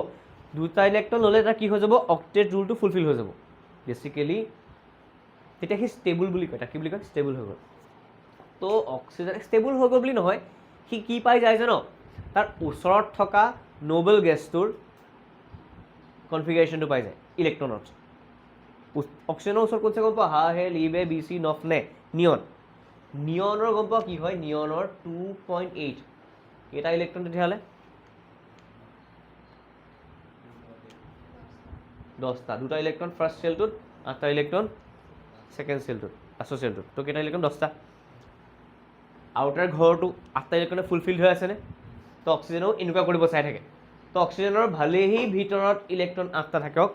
2টা ইলেক্ট্ৰন ল'লে তাৰ কি হৈ যাব? অক্টেট ৰুলটো ফুলফিল হৈ যাব বেচিকেলি। তেতিয়া সি ষ্টেবল বুলি কয়। তাক কি বুলি কয়? ষ্টেবল হৈ গ'ল। তো অক্সিজেন ষ্টেবল হৈ গ'ল বুলি নহয়, সি কি পাই যায় জানো? তাৰ ওচৰত থকা নোবেল গেছটোৰ কনফিগাৰেশ্যনটো পাই যায় ইলেক্ট্ৰনত। অক্সিজেনৰ ওচৰত কোনছে গম পোৱা? হা হে লিবে বি চি নফ নে নিয়ন। নিয়নৰ গম পোৱা কি হয়? নিয়নৰ 2.8 কেইটা ইলেক্ট্ৰন তেতিয়াহ'লে? 10টা। 2টা ইলেক্ট্ৰন ফাৰ্ষ্ট শেলটোত, 8টা ইলেক্ট্ৰন ছেকেণ্ড শেলটোত, লাষ্টৰ শেলটোত। তো কেইটা ইলেক্ট্ৰন? 10টা। আউটাৰ ঘৰটো 8টা ইলেক্ট্ৰনে ফুলফিল হৈ আছেনে? তো অক্সিজেনেও এনেকুৱা কৰিব চাই থাকে। তো অক্সিজেনৰ ভালেহি ভিতৰত ইলেক্ট্ৰন 8টা থাকক,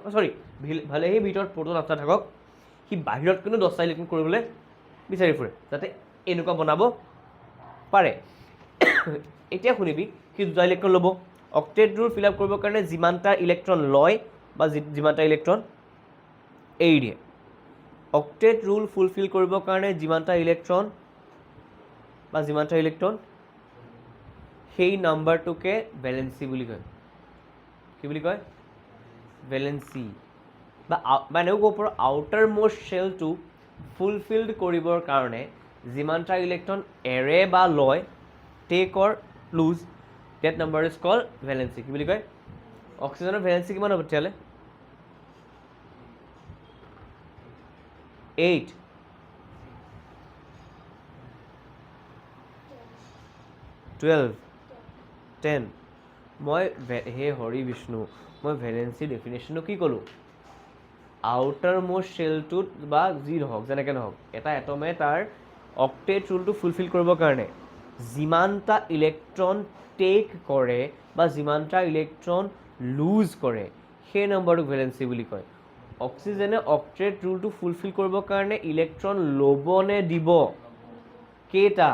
ভালেহি ভিতৰত প্ৰ'টন 8টা থাকক, সি বাহিৰত কিন্তু 10টা ইলেক্ট্ৰন কৰিবলৈ বিচাৰি ফুৰে যাতে এনেকুৱা বনাব পাৰে। এতিয়া শুনিবি, সি 2টা ইলেক্ট্ৰন ল'ব। অক্টেট ৰুল ফিল আপ কৰিবৰ কাৰণে যিমানটা ইলেক্ট্ৰন লয় বা যিমানটা ইলেক্ট্ৰন এৰি দিয়ে, অক্টেট ৰুল ফুলফিল কৰিবৰ কাৰণে যিমানটা ইলেক্ট্ৰন সেই নাম্বাৰটোকে ভেলেন্সি বুলি কয়। কি বুলি কয়? ভেলেন্সি। বা এনেও ক'ব পাৰোঁ, আউটাৰ মোষ্ট শেলটো ফুলফিল্ড কৰিবৰ কাৰণে যিমানটা ইলেক্ট্ৰন এৰে বা লয়, take or lose, that number is called valency. কি বুলি কয়? অক্সিজেনৰ ভেলেন্সি কিমান হ'ব তেতিয়াহ'লে? 8, 12, 10। মই হে হৰি বিষ্ণু, মই ভেলেন্সি ডেফিনেশ্যনটো কি ক'লোঁ? আউটাৰ মোষ্ট শেলটোত বা যি নহওক, যেনেকৈ নহওক, এটা এটমে তাৰ অক্টেট ৰুলটো ফুলফিল কৰিবৰ কাৰণে যিমানটা ইলেক্ট্ৰন টেক কৰে বা যিমানটা ইলেক্ট্ৰন লুজ কৰে সেই নম্বৰটোক ভেলেন্সি বুলি কয়। অক্সিজেনে অক্টেট ৰুলটো ফুলফিল কৰিবৰ কাৰণে ইলেক্ট্ৰন ল'বনে দিব? কেইটা?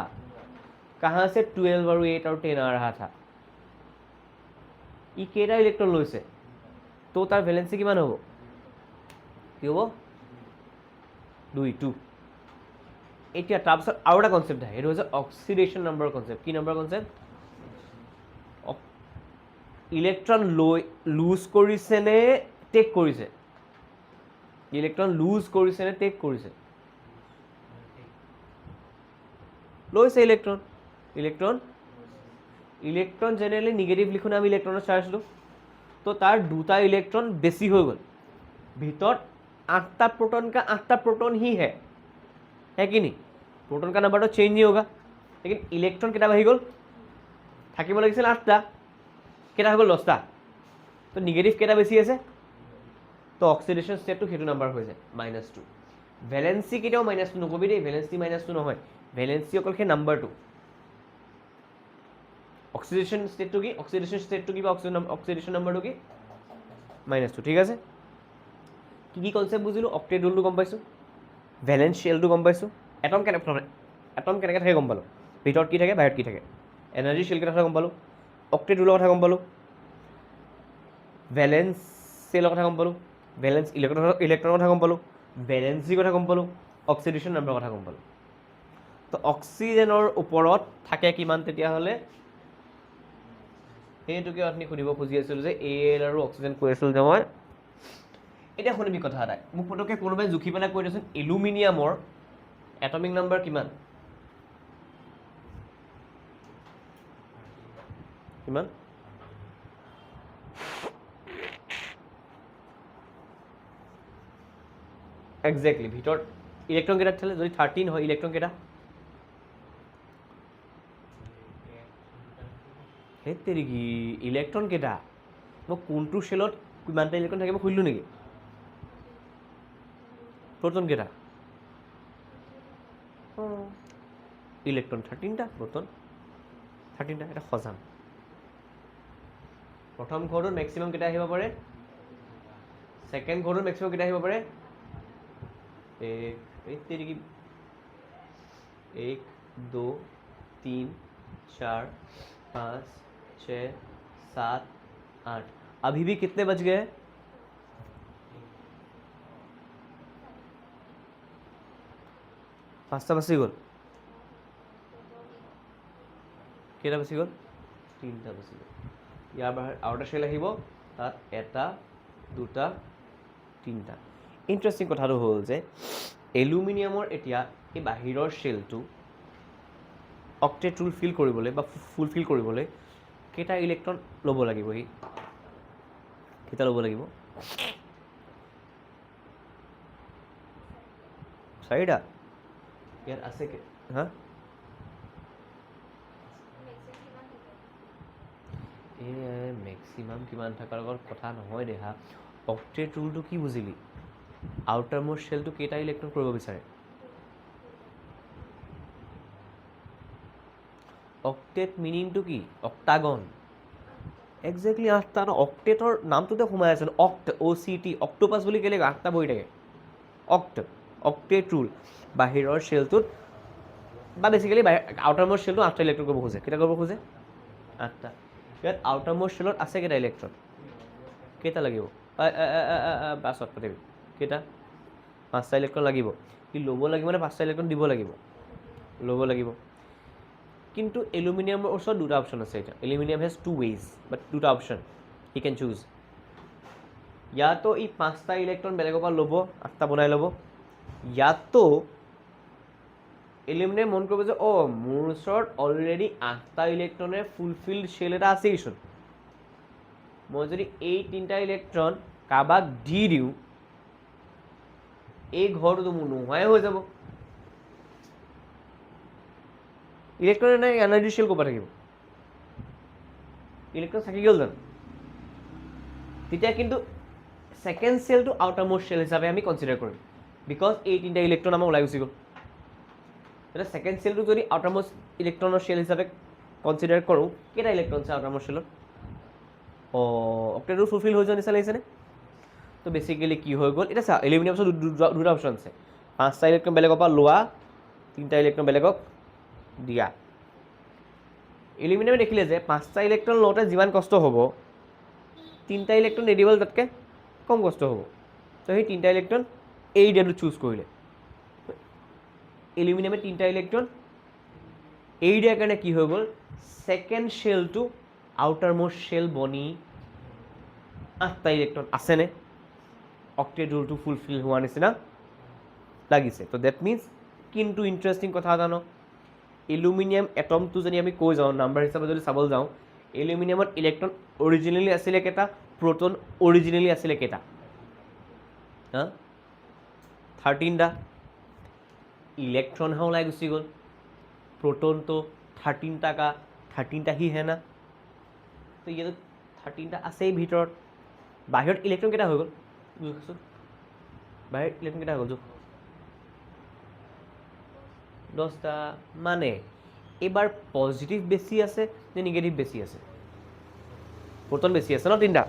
कहाँ से 12 और 8 और 10 आ रहा था? ই কেইটা ইলেক্ট্ৰন লৈছে? তো তাৰ ভেলেন্সি কিমান হ'ব? কি হ'ব? 2। এতিয়া তাৰপিছত আৰু এটা কনচেপ্ট আহে, সেইটো হৈছে অক্সিডেশ্যন নম্বৰ কনচেপ্ট। কি নম্বৰ কনচেপ্ট? ইলেক্ট্ৰন লুজ কৰিছে নে টেক কৰিছে? ইলেক্ট্ৰন লুজ কৰিছে নে টেক কৰিছে? লৈছে ইলেক্ট্ৰন ইলেক্ট্ৰন জেনেৰেলি নিগেটিভ লিখোঁ আমি ইলেক্ট্ৰনৰ চাৰ্জটো, তো তাৰ দুটা ইলেক্ট্ৰন বেছি হৈ গ'ল, ভিতৰত 8টা प्रोटॉन का 8टा प्रोटॉन ही है कि नहीं, प्रोटॉन का नंबर तो चेंज नहीं होगा, लेकिन इलेक्ट्रॉन केटा बाढ़ी गल থাকিব লাগিছিল 8টা, केटा हो गल 10টা, तो निगेटिव केटा बेसी আছে, तो অক্সিডেশন স্টেটটো সেইটো নাম্বাৰ হৈ যায় -2। ভ্যালেন্সি কেটাও -2 নকবি দেই, ভ্যালেন্সি -2 নহয়, ভ্যালেন্সি অকল সেই নাম্বাৰটো। অক্সিডেশন স্টেটটো কি, অক্সিডেশন স্টেটটো কি বা অক্সিডেশন নাম্বাৰটো কি -2, ঠিক আছে। কি কি কনসেপ্ট বুঝিলো, অক্টেট রুলটো গম পাইছো, ভ্যালেন্স শেলটো গম পাইছো, এটম কেনেকৈ থাকে গম পালো, ভিতৰত কি থাকে বাহিৰত কি থাকে, এনাৰ্জি শেল কথা গম পালো, অক্টেট ৰুলৰ কথা গম পালো, ভ্যালেন্স শেলৰ কথা গম পালো, ভ্যালেন্স ইলেক্ট্ৰনৰ কথা গম পালো, ভ্যালেন্সিৰ কথা গম পালো, অক্সিডেশন নাম্বাৰৰ কথা গম পালো। তো অক্সিজেনৰ ওপৰত থাকে কিমান তেতিয়াহ'লে, সেইটোকে আপুনি সুধিব খুজি আছিলোঁ যে এল আৰু অক্সিজেন কৈ আছিলোঁ যে মই। এতিয়া শুনিবি কথা এটা, মোক পটককৈ কোনোবাই জুখি পেলাই কৈ দিয়কচোন এলুমিনিয়ামৰ এটমিক নাম্বাৰ কিমান, কিমান? এক্সেক্টলি, ভিতৰত ইলেক্ট্ৰন কেইটা থাকে, যদি 13 হয় ইলেক্ট্ৰন কেইটা, সেই তেৰি কি ইলেক্ট্ৰন কেইটা, মই কোনটো শেলত কিমানটা ইলেক্ট্ৰন থাকে মই খুলিলোঁ নেকি, प्रोटॉन केटा, इलेक्ट्रॉन 13টা, प्रोटॉन 13টা, এটা সজাম। প্ৰথম ঘৰটোত মেক্সিমাম কেইটা আহিব পাৰে, সেকেন্ড ঘৰটোত মেক্সিমাম কেইটা আহিব পাৰে, 1 2 3 4 5 6 7 8, अभी भी कितने बच गए हैं, পাঁচটা বাচি গ'ল, কেইটা বাচি গ'ল, 3টা বাচি গ'ল। ইয়াৰ বাহিৰত আৰু এটা শেল আহিব, তাত 1টা 2টা 3টা। ইণ্টাৰেষ্টিং কথাটো হ'ল যে এলুমিনিয়ামৰ এতিয়া এই বাহিৰৰ শেলটো অক্টেট ৰুল ফিল কৰিবলৈ বা ফুলফিল কৰিবলৈ কেইটা ইলেক্ট্ৰন ল'ব লাগিব, সি কেইটা ল'ব লাগিব, 4টা। ইয়াত আছে হা, মেক্সিমাম কিমান থকাৰ লগত কথা নহয় দেহা, অক্টেট ৰুলটো কি বুজিলি, আউটাৰ মোষ্ট শেলটো কেইটা ইলেক্ট্ৰন কৰিব বিচাৰে, অক্টেট মিনিংটো কি, অক্টাগন, এক্সেক্টলি 8টা ন, অক্টেটৰ নামটোতে সোমাই আছে, অক্ট OCT, অক্টোপাছ বুলি কেলে 8টা বহি থাকে, অক্টেট ৰুল, বাহিৰৰ শেলটোত বা বেছিকেলি আউটাৰ মোষ্ট শেলটো 8টা ইলেক্ট্ৰন কৰিব খোজে, কেইটা কৰিব খোজে, 8টা। ইয়াত আউটাৰ মোষ্ট শেলত আছে কেইটা ইলেক্ট্ৰন, কেইটা লাগিব, পাছত পাতিবি, কেইটা, 5টা ইলেক্ট্ৰন লাগিব, কি ল'ব লাগিব মানে 5টা ইলেক্ট্ৰন দিব লাগিব, ল'ব লাগিব। কিন্তু এলুমিনিয়ামৰ ওচৰত দুটা অপশ্যন আছে, এতিয়া এলুমিনিয়াম হেজ 2 ways, বাট দুটা অপশ্যন হি কেন চুজ, ইয়াতো ই 5টা ইলেক্ট্ৰন বেলেগৰ পৰা ল'ব, 8টা বনাই ল'ব, ইয়াতো এলুমিনিয়াম মন কৰিব যে মোৰ ওচৰত অলৰেডি 8টা ইলেক্ট্ৰনে ফুলফিল্ড শেল এটা আছেইচোন, মই যদি এই 3টা ইলেক্ট্ৰন কাৰোবাক দি দিওঁ, এই ঘৰটোতো মোৰ নোহোৱাই হৈ যাব, ইলেক্ট্ৰন নাই, এনাৰ্জি শেল ক'ৰ পৰা থাকিব, ইলেক্ট্ৰন থাকি গ'ল জানো, তেতিয়া কিন্তু সেকেন্ড শেলটো আউটাৰ মোষ্ট শেল হিচাপে আমি কনচিডাৰ কৰিম, বিকজ এই 3টা ইলেক্ট্ৰন আমাৰ ওলাই গুচি গ'ল। এতিয়া সেকেন্ড শেলটো যদি আউটাৰ মোষ্ট ইলেক্ট্ৰনৰ শেল হিচাপে কনচিডাৰ কৰোঁ, কেইটা ইলেক্ট্ৰন আছে আউটাৰ মোষ্ট শেলত, অক্টেট ৰুল ফুলফিল হৈ যোৱা নিচিনা লাগিছেনে। তো বেচিকেলি কি হৈ গ'ল, এতিয়া চা এলুমিনিয়ামৰ দুটা অপশ্যন আছে, 5টা ইলেক্ট্ৰন বেলেগৰ পৰা লোৱা, 3টা ইলেক্ট্ৰন বেলেগক দিয়া। এলুমিনিয়ামে দেখিলে যে 5টা ইলেক্ট্ৰন লওঁতে যিমান কষ্ট হ'ব, 3টা ইলেক্ট্ৰন নিদিবলৈ তাতকৈ কম কষ্ট হ'ব, তো সেই 3টা ইলেক্ট্ৰন এই দিয়াটো চুজ কৰিলে। এলুমিনিয়ামে 3টা ইলেক্ট্ৰন এই দিয়াৰ কাৰণে কি হৈ গ'ল, সেকেন্ড শেলটো আউটাৰ মোষ্ট শেল বনি 8টা ইলেক্ট্ৰন আছেনে, অক্টেট ৰুলটো ফুলফিল হোৱাৰ নিচিনা লাগিছে। তো ডেট মিনছ কিন্তু ইণ্টাৰেষ্টিং কথা জানো, এলুমিনিয়াম এটমটো যদি আমি কৈ যাওঁ নাম্বাৰ হিচাপে যদি চাবলৈ যাওঁ এলুমিনিয়ামত ইলেক্ট্ৰন অৰিজিনেলি আছিলে কেইটা প্ৰটন অৰিজিনেলি আছিলে কেইটা 13টা ইলেক্ট্ৰনহে ওলাই গুচি গ'ল प्रोटोन तो 13টা ही है ना तो ये तो 13টা আছে ভিতৰত বাহিৰত ইলেক্ট্ৰন কেইটা হৈ গ'ল বাহিৰত ইলেক্ট্ৰন কেইটা হৈ গ'ল 10টা মানে এবাৰ পজিটিভ বেছি আছে নে নিগেটিভ বেছি আছে প্ৰোটন বেছি আছে ন 3টা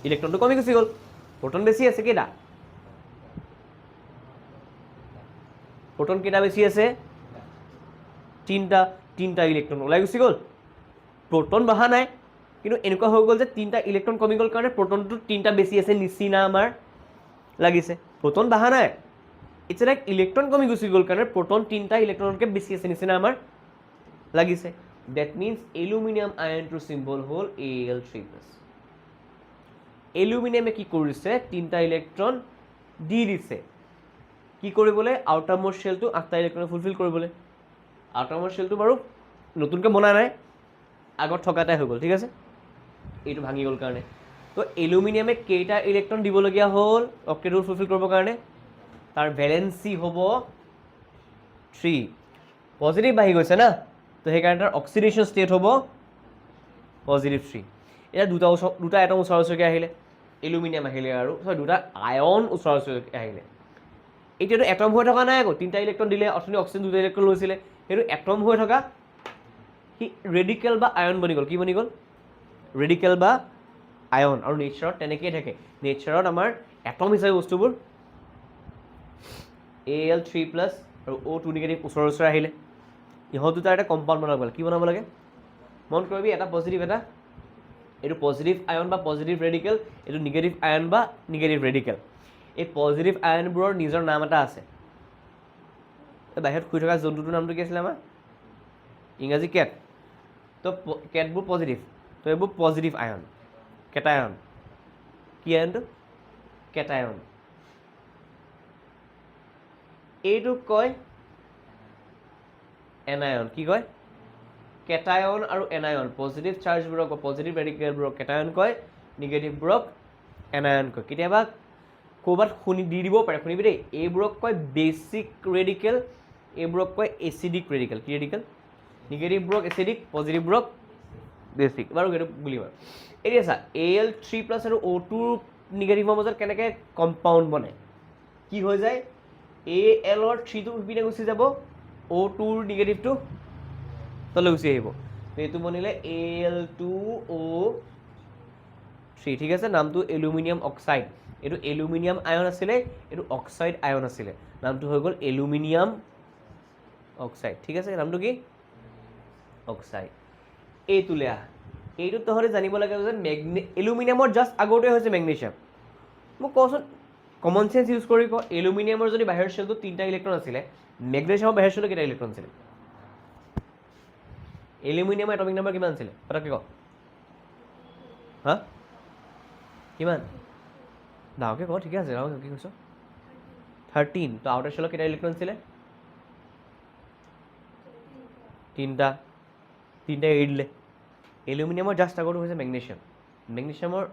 ইলেক্ট্ৰনটো কমি গুচি গ'ল প্ৰোটন বেছি আছে কেইটা প্ৰোটন কেইটা বেছি আছে তিনটা ইলেক্ট্ৰন ওলাই গুচি গ'ল প্ৰোটন বহা নাই কিন্তু এনেকুৱা হৈ গ'ল যে তিনটা ইলেক্ট্ৰন কমি গ'ল কাৰণে প্ৰোটনটো তিনটা বেছি আছে নিচিনা আমাৰ লাগিছে প্ৰোটন বহা নাই ইটছ লাইক ইলেক্ট্ৰন কমি গুচি গ'ল কাৰণে প্ৰোটন তিনটা ইলেক্ট্ৰনতকৈ বেছি আছে নিচিনা আমাৰ লাগিছে ডেট মিনছ এলুমিনিয়াম আয়নটোৰ চিম্বল হ'ল Al3+। এলুমিনিয়ামে কি কৰিছে তিনটা ইলেক্ট্ৰন দি দিছে কি কৰিবলৈ আউটাৰমোষ্ট শেলটো 8টা ইলেক্ট্ৰন ফুলফিল কৰিবলৈ আউটাৰমোষ্ট শেলটো বাৰু নতুনকৈ বনা নাই আগত থকাটাই হৈ গ'ল ঠিক আছে এইটো ভাঙি গ'ল কাৰণে তো এলুমিনিয়ামে কেইটা ইলেক্ট্ৰন দিবলগীয়া হ'ল অক্টেট ৰুল ফুলফিল কৰিবৰ কাৰণে তাৰ ভেলেন্সি হ'ব 3 পজিটিভ বাঢ়ি গৈছে না তো সেইকাৰণে তাৰ অক্সিডেশ্যন ষ্টেট হ'ব পজিটিভ 3 এতিয়া দুটা এটম ওচৰা ওচৰিকৈ আহিলে এলুমিনিয়াম আহিলে আৰু দুটা আয়ন ওচৰা ওচৰিকৈ আহিলে এতিয়াতো এটম হৈ থকা নাই আকৌ তিনটা ইলেক্ট্ৰন দিলে অথনি অক্সিজেন দুটা ইলেক্ট্ৰন লৈছিলে সেইটো এটম হৈ থকা সি ৰেডিকেল বা আয়ন বনি গ'ল কি বনি গ'ল ৰেডিকেল বা আয়ন আৰু নেচাৰত তেনেকেই থাকে নেচাৰত আমাৰ এটম হিচাপে বস্তুবোৰ Al3+ আৰু O2 নিগেটিভ ওচৰে ওচৰে আহিলে ইহঁত দুটা এটা কম্পাউণ্ড বনাব লাগে কি বনাব লাগে মন কৰিবি এটা পজিটিভ এটা এইটো পজিটিভ আয়ন বা পজিটিভ ৰেডিকেল এইটো নিগেটিভ আয়ন বা নিগেটিভ ৰেডিকেল এই পজিটিভ আয়নবোৰৰ নিজৰ নাম এটা আছে বাহিৰত শুই থকা জন্তুটোৰ নামটো কি আছিলে আমাৰ ইংৰাজী কেট তো কেটবোৰ পজিটিভ তো এইবোৰ পজিটিভ আয়ন কেটায়ন কি আয়নটো কেটায়ন এইটোক কয় এনায়ন কি কয় কেটায়ন আৰু এনায়ন পজিটিভ চাৰ্জবোৰক পজিটিভ ৰেডিকেলবোৰক কেটায়ন কয় নিগেটিভবোৰক এনায়ন কয় কেতিয়াবা ক'ৰবাত দি দিব পাৰে শুনিবি দেই এইবোৰক কয় বেছিক ৰেডিকেল এইবোৰক কয় এচিডিক ৰেডিকেল কি ৰেডিকেল নিগেটিভবোৰক এচিডিক পজিটিভবোৰক বেছিক বাৰু সেইটো বুলিবা এতিয়া চা Al3+ আৰু O2 নিগেটিভৰ মাজত কেনেকৈ কম্পাউণ্ড বনে কি হৈ যায় Alৰ 3টো পিনে গুচি যাব O2ৰ নিগেটিভটো তলৈ গুচি আহিব এইটো বনিলে Al2O3 ঠিক আছে নামটো এলুমিনিয়াম অক্সাইড এইটো এলুমিনিয়াম আয়ন আছিলে এইটো অক্সাইড আয়ন আছিলে নামটো হৈ গ'ল এলুমিনিয়াম অক্সাইড ঠিক আছে নামটো কি অক্সাইড এইটোলৈ আহ এইটো তহঁতে জানিব লাগে যে এলুমিনিয়ামৰ জাষ্ট আগতে হৈছে মেগনেছিয়াম মোক কচোন কমন চেন্স ইউজ কৰি ক এলুমিনিয়ামৰ যদি বাহিৰৰ শেলটো 3টা ইলেক্ট্ৰন আছিলে মেগনেছিয়ামৰ বাহিৰৰ শেলটো কেইটা ইলেক্ট্ৰন আছিলে এলুমিনিয়ামৰ এটমিক নাম্বাৰ কিমান আছিলে পটককৈ ক হা কিমান ডাঙৰকৈ ক ঠিকে আছে ডাঙৰকৈ কি কৈছ 13 তো আউটাৰ শেলত কেইটা ইলেক্ট্ৰন আছিলে 3টা এৰি দিলে এলুমিনিয়ামৰ জাষ্ট আগৰটো হৈছে মেগনেছিয়ামৰ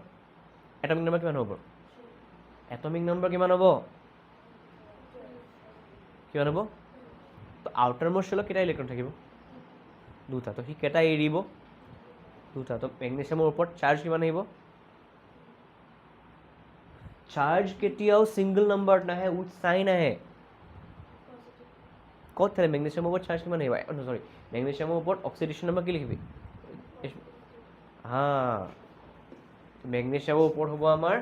এটমিক নাম্বাৰ কিমান হ'ব এটমিক নম্বৰ কিমান হ'ব তো আউটাৰ মোষ্ট শেলত কেইটা ইলেক্ট্ৰন থাকিব 2টা তো সি কেইটা এৰিব 2টা তো মেগনেছিয়ামৰ ওপৰত চাৰ্জ কিমান আহিব চাৰ্জ কেতিয়াও ছিংগল নম্বৰত নাহে উইথ চাইন আহে ক'ত থাকে মেগনেছিয়ামৰ ওপৰত চাৰ্জ কিমান আহিব চৰি মেগনেছিয়ামৰ ওপৰত অক্সিডেশ্যন নম্বৰ কি লিখিবি হা মেগনেছিয়ামৰ ওপৰত হ'ব আমাৰ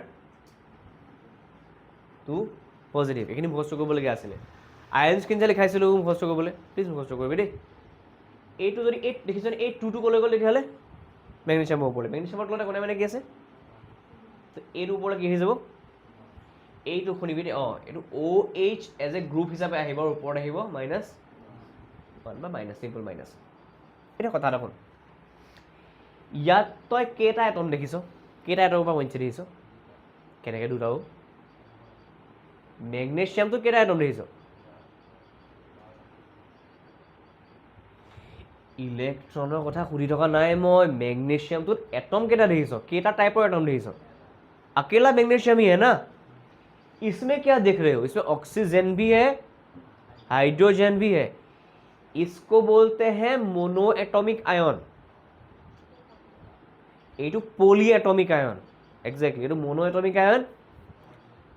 2 পজিটিভ এইখিনি মুখস্থ কৰিবলগীয়া আছিলে আয়ন স্কিন যে লিখাইছিলোঁ মুখস্থ কৰিবলৈ প্লিজ মুখস্থ কৰিবি দেই এইটো যদি এই দেখিছেনে এই 2টো ক'লৈ গ'ল তেতিয়াহ'লে মেগনেছিয়ামৰ ওপৰলৈ মেগনেছিয়ামৰ তলতে কোনে মানে কি আছে তো এইটো ওপৰলৈ কি আহি যাব এইটো শুনিবি দেই এইটো OH এজ এ গ্ৰুপ হিচাপে আহিব আৰু ওপৰত আহিব -1 বা মাইনাছ চিম্পল মাইনাছ এতিয়া কথা এটা শুন ইয়াত তই কেইটা এটম দেখিছ কেইটা এটমৰ পৰা বনিছে দেখিছ কেনেকৈ দুটাও মেগনেছিয়ামটো কেইটা এটম দেখিছ ইলেক্ট্ৰনৰ কথা সুধি থকা নাই মই মেগনেছিয়ামটোত এটম কেইটা দেখিছ কেইটা টাইপৰ এটম দেখিছ अकेला मैग्नीशियम ही है ना इसमें क्या देख रहे हो इसमें ऑक्सीजन भी है हाइड्रोजन भी है इसको बोलते हैं मोनो एटॉमिक आयन ये पॉली एटॉमिक आयन एक्जेक्टली ये mono atomic ion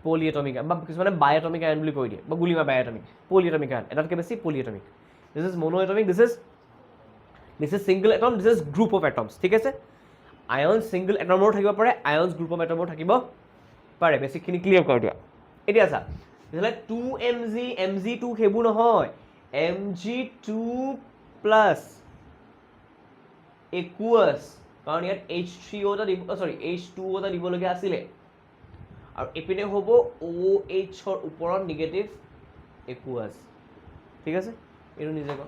poly atomic ion किसी बायोटॉमिक आयन বুলি কৈ দিয়ে বা গুলিমা বায়োটমিক পলি এটমিক আয়ন এটাতকৈ বেছি polyatomic this is monoatomic this is single atom this is group of atoms ঠিক আছে আয়ন সিঙ্গল এটমৰ থাকিব পাৰে আয়নছ গ্ৰুপ অফ এটমৰ থাকিব পাৰে বেছিকখিনি ক্লিয়াৰ কৰি দিয়া এতিয়া চা তেতিয়াহ'লে 2mg mg2 সেইবোৰ নহয় mg2 প্লাছ একুৱাছ কাৰণ ইয়াত H3O এটা দিব সৰি H2O এটা দিবলগীয়া আছিলে আৰু এপিনে হ'ব OH ৰ ওপৰত নিগেটিভ একুৱাছ ঠিক আছে এইটো নিজে ক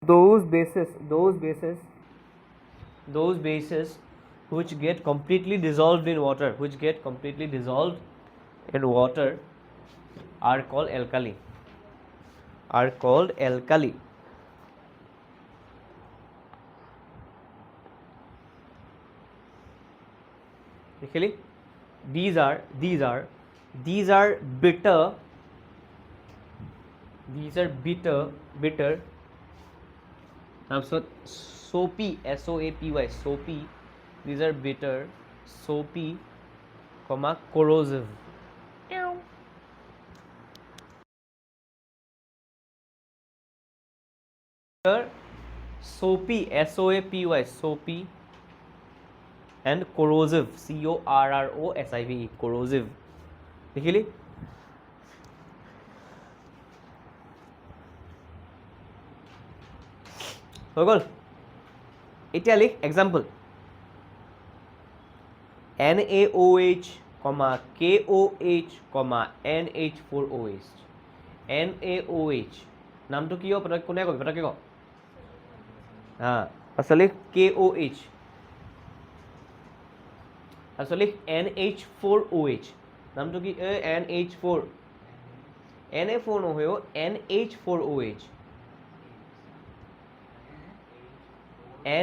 those bases which get completely dissolved in water, are called alkali. Actually, these are bitter. তাৰপিছত soapy, soapy, soapy. These are bitter, soapy, corrosive. Soapy, soapy, soapy, and corrosive, corrosive, corrosive. দেখিলি? হৈ গ'ল? এতিয়া লিখ example NaOH, KOH, NH4OH. NaOH নামটো কি হ'ব? কোনে ক'বি? পটককৈ ক। তাৰপিছত লিখ KOH, তাৰপিছত লিখ NH4OH। নামটো কি? NH4, Na4 নহয় অ', NH4OH,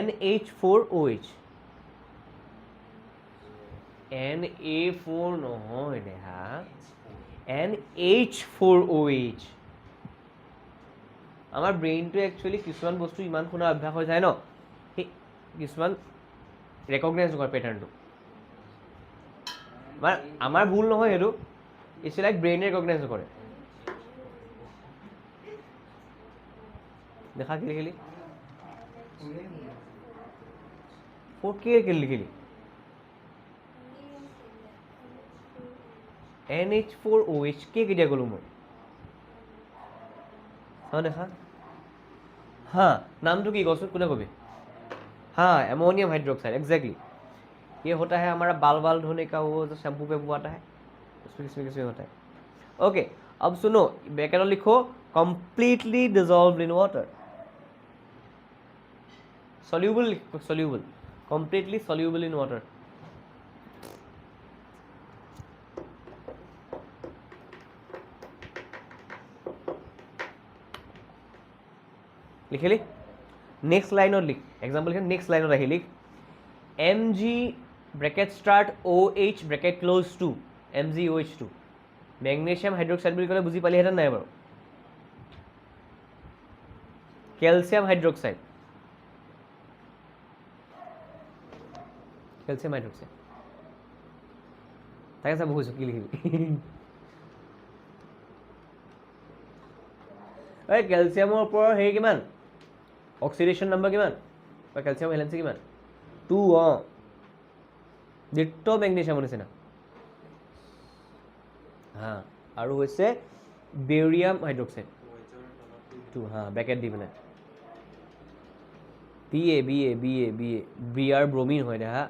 NH4OH, Na4 নহয় দেহা, NH4OH। আমাৰ ব্ৰেইনটো একচুৱেলি কিছুমান বস্তু ইমান শুনা অভ্যাস হৈ যায় ন, সেই কিছুমান ৰেকগনাইজ নকৰে পেটাৰ্ণটো। আমাৰ ভুল নহয় সেইটো, ইটছ লাইক ব্ৰেইনে ৰেকগনাইজ নকৰে। দেখা কি লিখিলি? কি লিখিলি? NH4OH কেতিয়া ক'লো মই? দেখা नाम तो की कौन कोने कभी? हाँ, अमोनियम हाइड्रोक्साइड, एग्जैक्टली। ये होता है हमारा बाल धोने का, वो जो शैम्पू पे वो आता है, इसमें होता है। ओके, अब सुनो, ब्रैकेट लिखो completely dissolved in water. Soluble, completely soluble in water. लिखिली? नेक्स्ट लाइन लिख, एग्जाम्पल नेक्स्ट लाइन लिख Mg bracket start OH bracket close two MgOH2 magnesium hydroxide বুলি ক'লে বুজি পালি হেতেন নাই বাৰু? कैल्शियम हाइड्रोक्साइड তাকে চাব খুজিছোঁ কি লিখিবি? এই কেলছিয়ামৰ ওপৰৰ হেৰি কিমান? অক্সিডেশ্যন নম্বৰ কিমান? বা কেলছিয়াম ভেলেন্সি কিমান? 2। ডিট্টো মেগনেছিয়ামৰ নিচিনা। আৰু হৈছে বেৰিয়াম হাইড্ৰক্সাইড 2। ব্ৰেকেট দি পেলাই বিআৰ ব্ৰমিন হয় দেখা।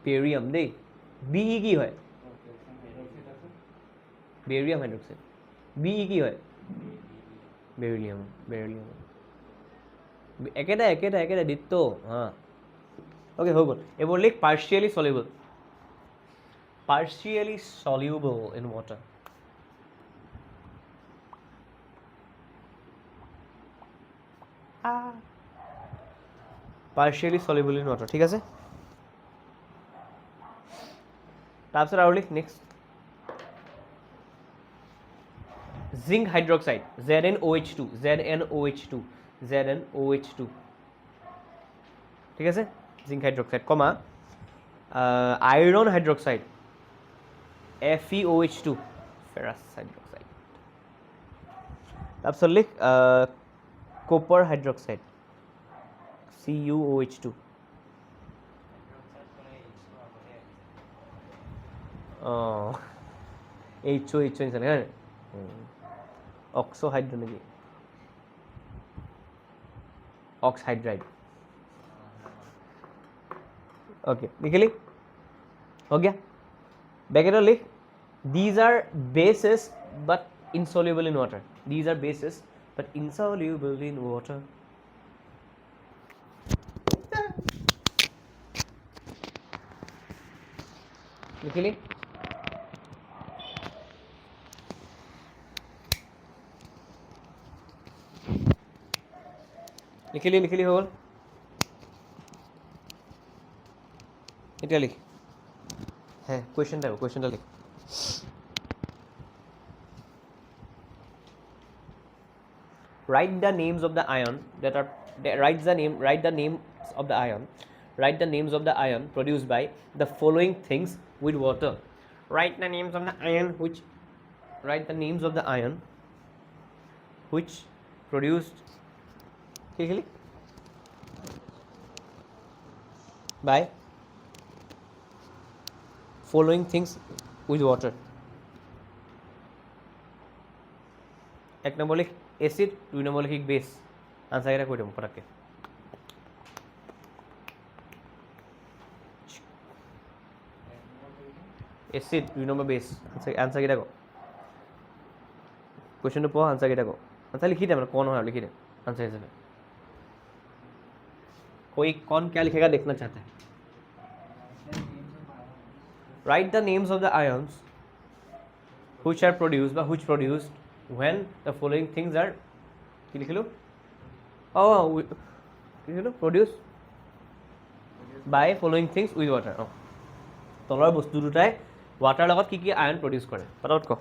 বেৰিয়াম দেই, বি কি হয়? Barium hydroxide. বি কি হয়? বেৰিলিয়াম। একেটা ডিট্টো। ওকে, হৈ গ'ল। এইবোৰ লিখ partially soluble in water. Partially soluble in water, ঠিক আছে। তাৰপিছত আৰু লিখ নেক্সট জিংক হাইড্ৰক্সাইড ZnOH2 ঠিক আছে। Zinc hydroxide comma iron hydroxide FeOH2 ferrous hydroxide. তাৰপিছত লিখ কপাৰ হাইড্ৰক্সাইড CuOH2। HO নিচিনা হয়। অক্সোহাইড্ৰ নেকি? অক্সহাইড্ৰাইড। ओके, लिखिली? हो गया? ब्रैकेट लिख these are bases but insoluble in water. These are bases, but insoluble in water. लिखिली लिखिली हो गल এটা লিখ হ্যাঁ কোয়েশ্চেনটা লিখ write the names of the ion that are write the names of the ion produced by the following things with water. Write the names of the ion which produced by following things with water. এক নম্বর লিখ acid, 2 নম্বর লিখ base. Answer এটা করে দেবো পটাকে। Acid 2 number বেছ answer কেইটা কওঁ কুৱেশ্যনটো পঢ় আনচাৰ কেইটা কওঁ আনচাৰ লিখি দে মানে কौन হয় লিখি দে आंसर हिसाब कोई कौन क्या लिखेगा देखना चाहता है right the names of the ions which are produced by which produced when the following things are কি লিখিলো কি লিখিলো produced by following things with water তলৰ বস্তু দুটাই ওয়াটাৰ লগত কি আয়ন প্ৰডিউস কৰে পটাপট ক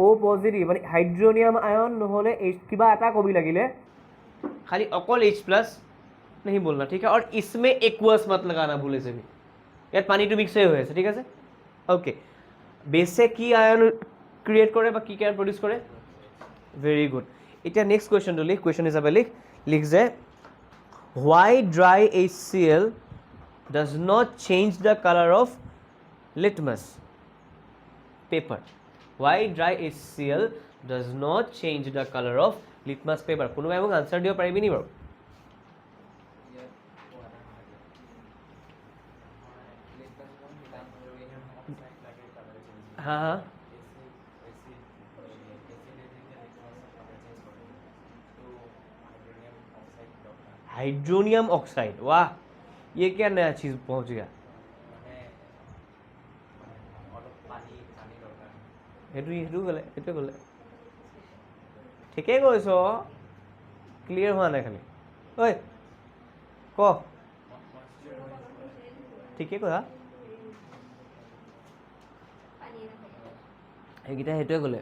O পজিটিভ মানে হাইড্রোনিয়াম আয়ন নহলে কিবা এটা কবি লাগিলে खाली अकल H प्लस नहीं बोलना, ठीक है। और इसमें एक्वस मत लगाना भूले से भी, यार पानी तो मिक्स हो আছে, ঠিক আছে। ओके, बेसे की आयन क्रिएट करे বা কি কি আয়ন প্রডিউস করে, ভেরি গুড। এটা নেক্সট কোয়েশ্চনটো লিখ, কোয়েশ্চন হিচাপে লিখ যে why dry HCl does not change the color of litmus paper, why dry HCl does not change the color of litmus paper। কোনোবাই মোক আনসার দিব পাৰিবি নি বাৰু? हाँ हाँ, हाइड्रोनियम ऑक्साइड, वाह ये क्या नया चीज पहुंच गया। সেইটো গ'লে ঠিকেই কৈছ, ক্লিয়াৰ হোৱা নাই খালি। ঐ ক, ঠিকেই কথা, সেইকেইটা সেইটোৱে ক'লে।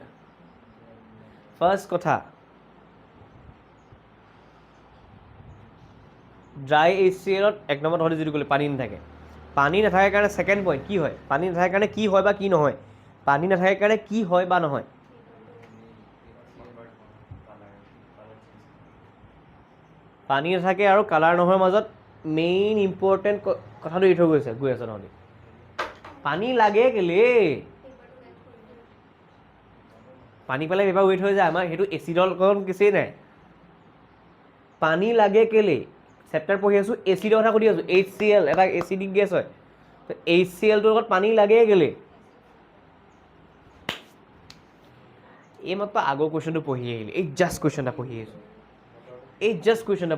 ফাৰ্ষ্ট কথা, ড্ৰাই HCl এক নম্বৰ ধৰণে যিটো ক'লে পানী নাথাকে, পানী নাথাকে কাৰণে ছেকেণ্ড পইণ্ট কি হয়, পানী নাথাকে কাৰণে কি হয় বা কি নহয়, পানী নাথাকে কাৰণে কি হয় বা নহয়, পানী নাথাকে আৰু কালাৰ নোহোৱাৰ মাজত মেইন ইম্পৰ্টেণ্ট কথাটো এৰি থৈ গৈ আছে নহ'লে। পানী লাগে কেলে, পানী পালে পেপাৰ ৱেট হৈ যায়, আমাৰ সেইটো এচিডৰ লগত কিছুই নাই। পানী লাগে কেলে, চেপ্টাৰ পঢ়ি আছোঁ, এচিডৰ কথা সুধি আছোঁ, HCl এটা এচিডিক গেছ হয়, তো HClটোৰ লগত পানী লাগে কেলে। এইমাত্ৰ আগৰ কুৱেশ্যনটো পঢ়ি আহিলোঁ, এই জাষ্ট কুৱেশ্যন এটা পঢ়ি আহিছোঁ, এইমাত্ৰ কুৱেশ্যনটো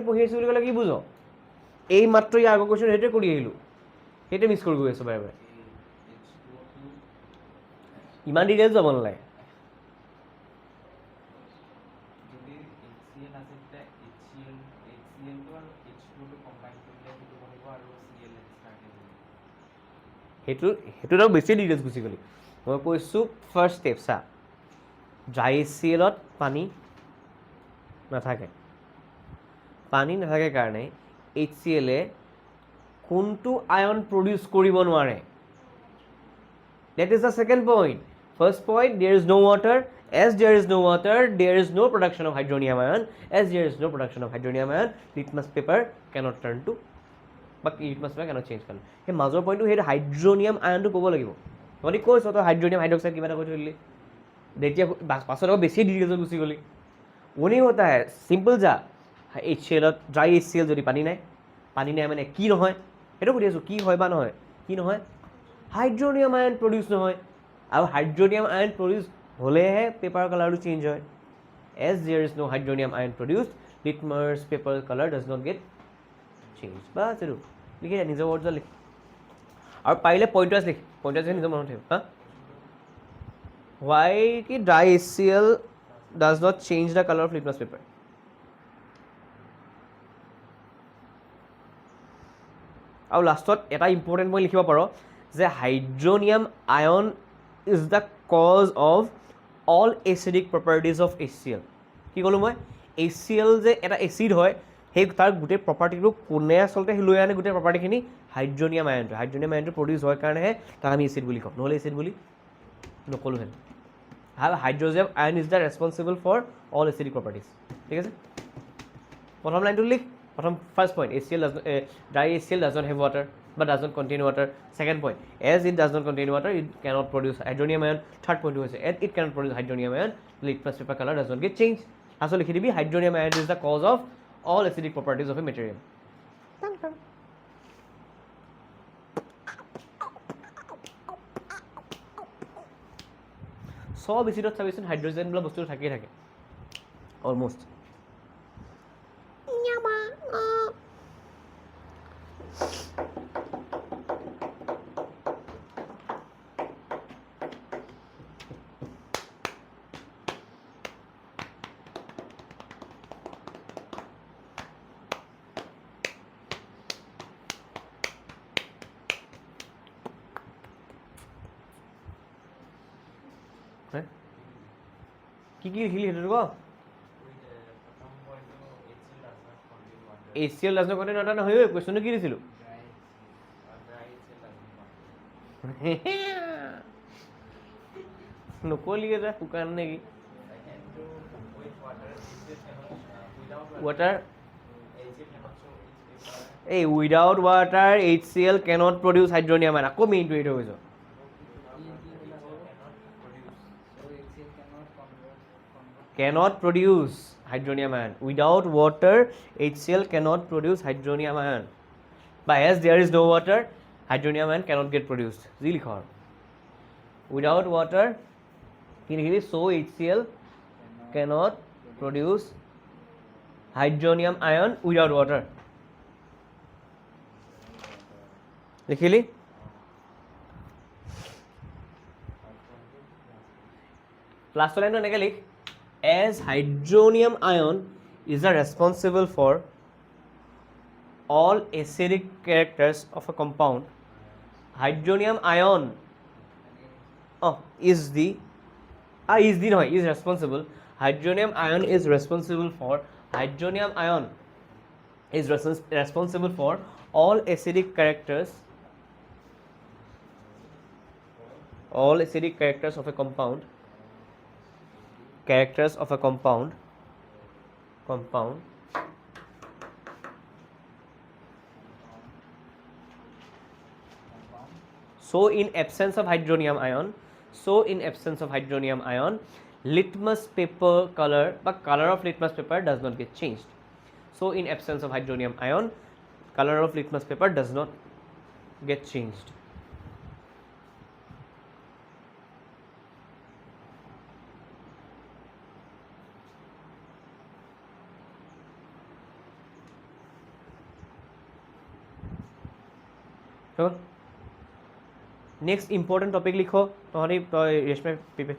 পঢ়ি আহিছোঁ বুলি ক'লে কি বুজ, এইমাত্ৰ ইয়াৰ আগৰ কুৱেশ্যন সেইটোৱে কৰি আহিলোঁ, সেইটোৱে মিছ কৰি গৈ আছোঁ বাৰে বাৰে। ইমান ডিটেইলছ যাব নালাগে। সেইটো বেছি ডিটেইলছ গুচি গ'লি, মই কৈছোঁ ফাৰ্ষ্ট ষ্টেপ চা, ড্ৰাই HClত পানী নাথাকে, পানী নাথাকে কাৰণে HClএ কোনটো আয়ন প্ৰডিউচ কৰিব নোৱাৰে, that is the second point. First point, there is no water, as there is no water there is no production of hydronium ion, as there is no production of hydronium ion litmus paper cannot turn to, but litmus paper cannot change color। সেই মাজৰ পইণ্টটো সেইটো hydronium আয়নটো ক'ব লাগিব, তহঁতি কৈছ তই hydronium hydroxide কিবা এটা কৈ থৈ দিলি, তেতিয়া পাছত আকৌ বেছি ডিটেইলছত গুচি গ'লি। ওনি হতা হে চিম্পল যা, HClত ড্ৰাই HCl যদি পানী নাই মানে কি নহয় সেইটো সুধি আছোঁ, কি হয় বা নহয়, কি নহয়, হাইড্ৰনিয়াম আয়ন প্ৰডিউচ নহয়, আৰু হাইড্ৰনিয়াম আয়ন প্ৰডিউচ হ'লেহে পেপাৰ কালাৰটো চেঞ্জ হয়। As there is no' hydronium ion produce litmus paper colour does not get change. বাছ এইটো লিখি নিজৰ ৱৰ্ডত লিখ, আৰু পাৰিলে পইণ্টাৰ্ছ লিখ, পইণ্টাৰ্ছ নিজৰ মনত থাকিব। হা, why কি dry HCl does not change the color of litmus paper। আৰু লাষ্টত এটা ইম্পৰ্টেণ্ট পইণ্ট লিখিব পাৰ যে hydronium ion is the cause of all acidic properties of HCl। কি ক'লোঁ মই, HCl যে এটা এচিড হয়, সেই তাৰ গোটেই প্ৰপাৰ্টিটো কোনে আচলতে লৈ আনে, গোটেই প্ৰপাৰ্টিখিনি হাইড্ৰনিয়াম আয়নটো প্ৰডিউচ হয় কাৰণেহে তাক আমি এচিড বুলি কওঁ, নহ'লে এচিড বুলি নক'লোহেঁতেন। Hydronium ion is the responsible for all acidic properties, ঠিক আছে। প্ৰথম লাইনটো লিখ, প্ৰথম first point, dry HCl does not have water বা does not contain water. Second point, as it does not contain water it cannot produce hydronium ion. Third পইণ্টটো হৈছে that it cannot produce hydronium ion litmus paper colour does not get change. আচলতে লিখি দিবি hydronium ion is the cause of all acidic properties of A material. সব এচিডত চাবিচোন hydrogen বোলা বস্তুটো থাকিয়ে থাকে অলমষ্ট। কি লিখিলি সেইটো ক HCl does not contain water নহয় কোৱেশ্চনটো কি দিছিলো নকলি এটা শুকান নেকি water এই without water HCl cannot produce hydronium ion আকৌ মেইনটো এইটো কৈছো cannot produce hydronium ion without water HCl cannot produce hydronium ion but as there is no water hydronium ion cannot get produced জি লিখো without water কি লিখিলি so HCl cannot produce hydronium ion without water লিখিলি last লাইনটো এনেকৈ লিখ as hydronium ion is responsible for all acidic characters of a compound hydronium ion is responsible hydronium ion is responsible for all acidic characters of a compound so in absence of hydronium ion litmus paper color but color of litmus paper does not get changed so in absence of hydronium ion color of litmus paper does not get changed next important topic লিখো তহঁতি তই ৰেশমে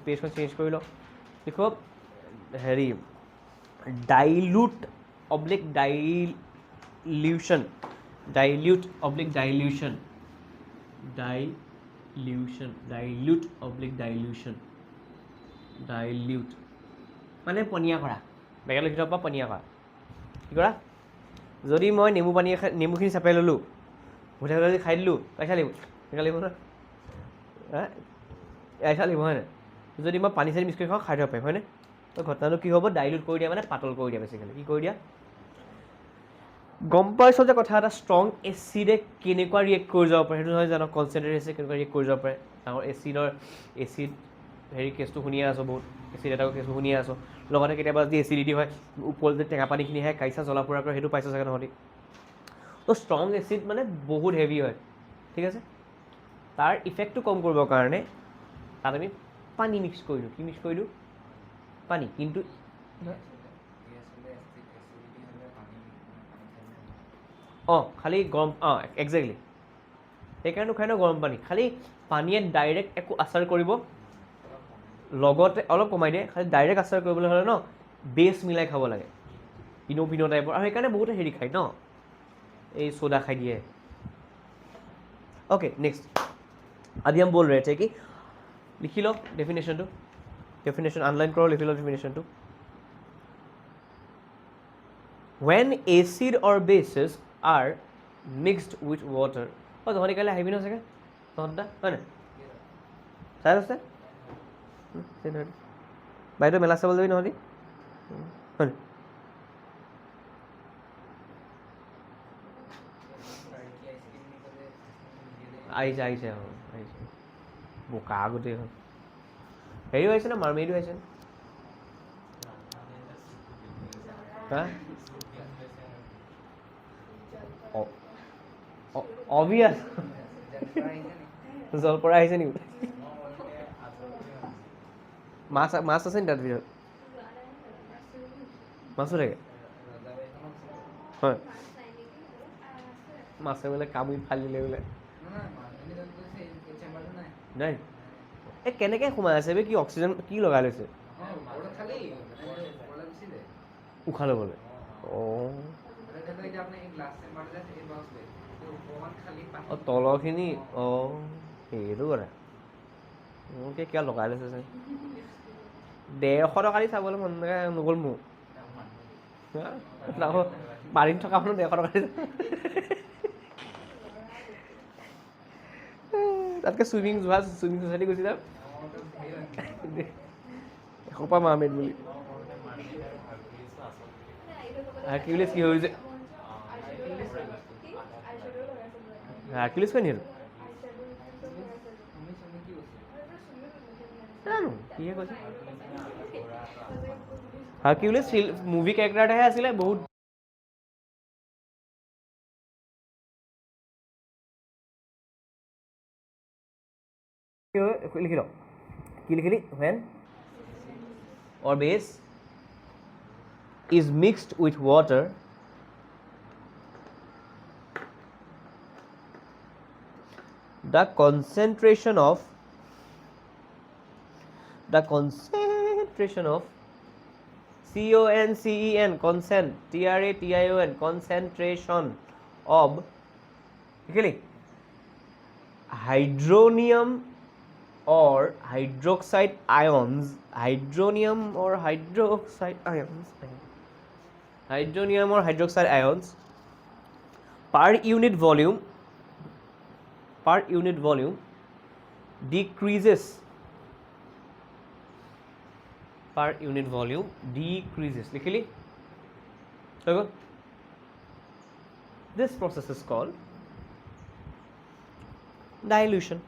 পেজখন change কৰি ল লিখো হেৰি dilute মানে পনীয়া কৰা বেগত লিখি থব পনীয়া কৰা কি কৰা যদি মই নেমুখিনি চেপাই ল'লোঁ ভুটা যদি খাই দিলোঁ পইচা লাগিব নহয় এচা লাগিব হয়নে যদি মই পানী চানী মিক্স কৰি খাওঁ খাই দিব পাৰিম হয়নে তো ঘটনাটো কি হ'ব ডাইলুট কৰি দিয়া মানে পাতল কৰি দিয়া বেছিকেলি কি কৰি দিয়া গম পাইছ যে কথা এটা ষ্ট্ৰং এচিডে কেনেকুৱা ৰিয়েক্ট কৰি যাব পাৰে সেইটো নহয় জানো কনচেনট্ৰেট এচিড কেনেকুৱা ৰিয়েক্ট কৰি যাব পাৰে ডাঙৰ এচিড হেৰি কেছটো শুনিয়ে আছোঁ বহুত এচিড এটা কেছটো শুনিয়ে আছোঁ লগতে কেতিয়াবা যদি এচিডিটি হয় ওপৰত যে টেঙা পানীখিনি আহে কাইচা জ্বলা পোৰা কৰে সেইটো পাইছোঁ চাগে তহঁতি তো ষ্ট্ৰং এচিড মানে বহুত হেভি হয় ঠিক আছে তাৰ ইফেক্টটো কম কৰিবৰ কাৰণে তাত আমি পানী মিক্স কৰিলোঁ কি মিক্স কৰিলোঁ পানী কিন্তু খালি গৰম একজেক্টলি সেইকাৰণে খাই ন গৰম পানী খালি পানীয়ে ডাইৰেক্ট একো আচাৰ কৰিব লগতে অলপ কমাই দিয়ে খালি ডাইৰেক্ট আচাৰ কৰিবলৈ হ'লে ন বেছ মিলাই খাব লাগে পিনো টাইপৰ আৰু সেইকাৰণে বহুতে হেৰি খায় ন এই सोडा खाई दिए ओके नेक्स्ट अभी हम बोल रहे थे कि लिखी लो डेफिनेशन ऑनलाइन करो लिखी लो definition two when acid or bases are mixed with water और तुम्हारे क्या है भी ना सके तो होता है ना सारे उससे भाई तो मेला से बोल दो ना होती है আহিছে বোকা গোটেই হেৰি হৈছে না মাৰ্মেইডো হৈছে অবিয়াছ জল পৰা আহিছে নেকি মাছ আছে নি তাত ভিতৰত মাছো থাকে হয় মাছে বোলে কামুৰি ফালিলে বোলে নাই এই কেনেকৈ সোমাই আছে কি অক্সিজেন কি লগাই লৈছে উশাহ ল'বলৈ তলৰখিনি সেইটো কথা মোকে কিয় লগাই লৈছে চাগে 150 টকা দি চাবলৈ মন নগ'ল মোৰ পানীত থকা মানুহ 150 টকা দি তাতকৈ চুইমিং চচাইটি গুচি যাম এসোপা মাৰমেড বুলি হাৰকিউলিছ কি হৈছে হাৰকিউলিছ কয় নি সেইটো জানো কিহে কৈছে হাৰকিউলিছ মুভি কেৰেক্টাৰ এটাহে আছিলে বহুত লিখি লওক কি লিখিলি when or base is mixed with water the concentration of concent TRATION concentration of hydronium or hydroxide ions per unit volume decreases লিখিলি this process is called dilution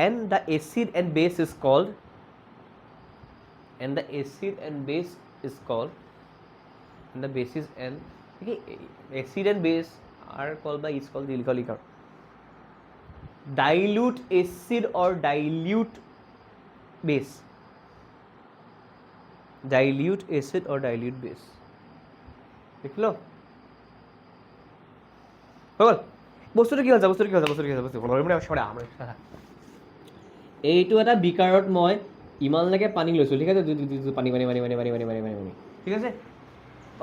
and the acid and base is called acid and base are called by is called dilute acid or dilute base লিখলো হ'ল বস্তুটো কি হ'ল এইটো এটা বিকাৰত মই ইমানলৈকে পানী লৈছোঁ ঠিক আছে পানী ঠিক আছে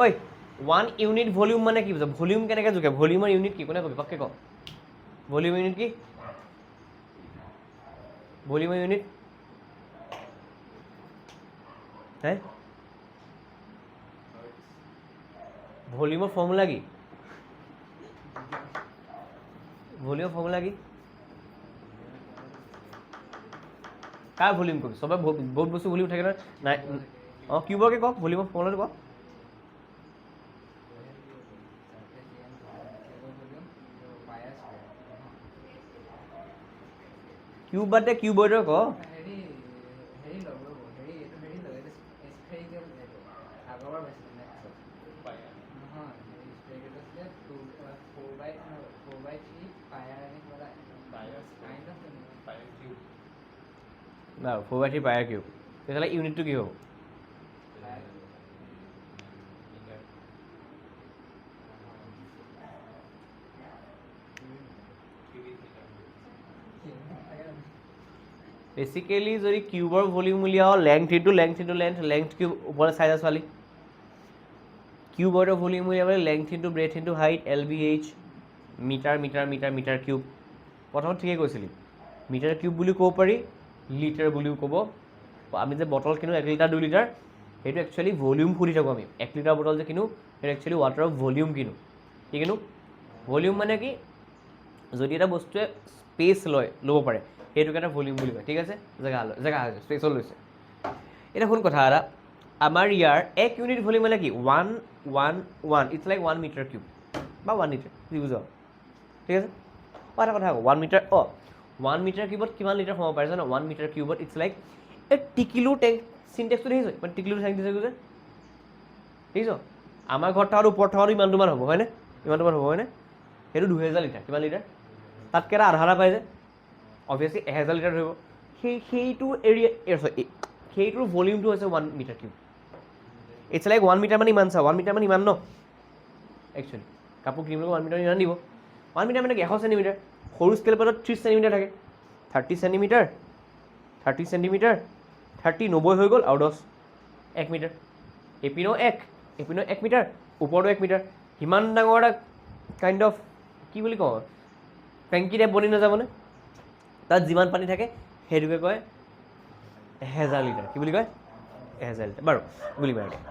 ঐ 1 ইউনিট ভলিউম মানে কি বুজা ভলিউম কেনেকৈ জোখে ভলিউমৰ ইউনিট কি কোনে কবি পককে ক ভলিউমৰ ইউনিট কি ভলিউমৰ ইউনিট হে ভলিউমৰ ফৰ্মুলা কি কাৰ ভলিউম কবি সবে বহুত বস্তু ভলিউম থাকে নাই অঁ কিউবৰকে কওক ভলিউমৰ ফৰ্মুলাটো কওক কিউব বাদে কিউবৰ্ডৰ ক না 4/3 পায়াৰ কিউব তেতিয়াহ'লে ইউনিটটো কি হ'ব বেসিক্যালি যদি কিউবৰ ভলিউম উলিয়াও লেংথ কিউব ওপৰৰ চাইজৰ ছোৱালী কিউবৰ্ডৰ ভলিউম উলিয়াবলৈ length into breadth into height LBH metre cube প্ৰথমত ঠিকেই কৈছিলি মিটাৰ কিউব বুলি ক'ব পাৰি লিটাৰ বুলিও ক'ব আমি যে বটল কিনো 1 লিটাৰ 2 লিটাৰ সেইটো একচুৱেলি ভলিউম সুধি থাকোঁ আমি 1 লিটাৰ বটল যে কিনো সেইটো একচুৱেলি ৱাটাৰৰ ভলিউম কিনো কি কিনো ভলিউম মানে কি যদি এটা বস্তুৱে স্পেচ ল'ব পাৰে সেইটোক এটা ভলিউম বুলি কয় ঠিক আছে জেগা স্পেচত লৈছে এটা শুন কথা এটা আমাৰ ইয়াৰ 1 ইউনিট ভলিউম মানে কি 1 ইটছ লাইক 1 মিটাৰ কিউব বা 1 লিটাৰ কি বুজা ঠিক আছে এটা কথা কওঁ 1 মিটাৰ 1 মিটাৰ কিউবত কিমান লিটাৰ সোমাব পাৰে জানো 1 মিটাৰ কিউবত ইটছ লাইক এই টিকিলো চিনটেক্সটো দেখিছোঁ মানে টিকিলো চিনটেক্স যে দেখিছ আমাৰ ঘৰত থকাটো ওপৰত থকাটো ইমানটোমান হ'ব হয়নে সেইটো 2000 লিটাৰ কিমান লিটাৰ তাতকৈ এটা আধা পাই যে অবভিয়াছলি 1000 লিটাৰ ধৰিব সেইটো এৰিয়া সেইটোৰ ভলিউমটো হৈছে 1 metre cube it's like 1 metre মানে ইমান 1 মিটাৰ মানে ইমান ন একচুৱেলি কাপোৰ কিনিবলৈ 1 মিটাৰ ইমান দিব 1 মিটাৰ মানে কি 100 চেণ্টিমিটাৰ সৰু স্কেল পেটত 30 চেণ্টিমিটাৰ থাকে 30 চেণ্টিমিটাৰ 30 90 হৈ গ'ল আৰু 10 1 মিটাৰ এপিনো 1 মিটাৰ ওপৰতো 1 মিটাৰ সিমান ডাঙৰ এটা কাইণ্ড অফ কি বুলি কওঁ টেংকি টাইপ বনি নাযাবনে? তাত যিমান পানী থাকে সেইটোকে কয় 1000 লিটাৰ। কি বুলি কয়? 1000 লিটাৰ। বাৰু গুলি মাৰি দিয়া।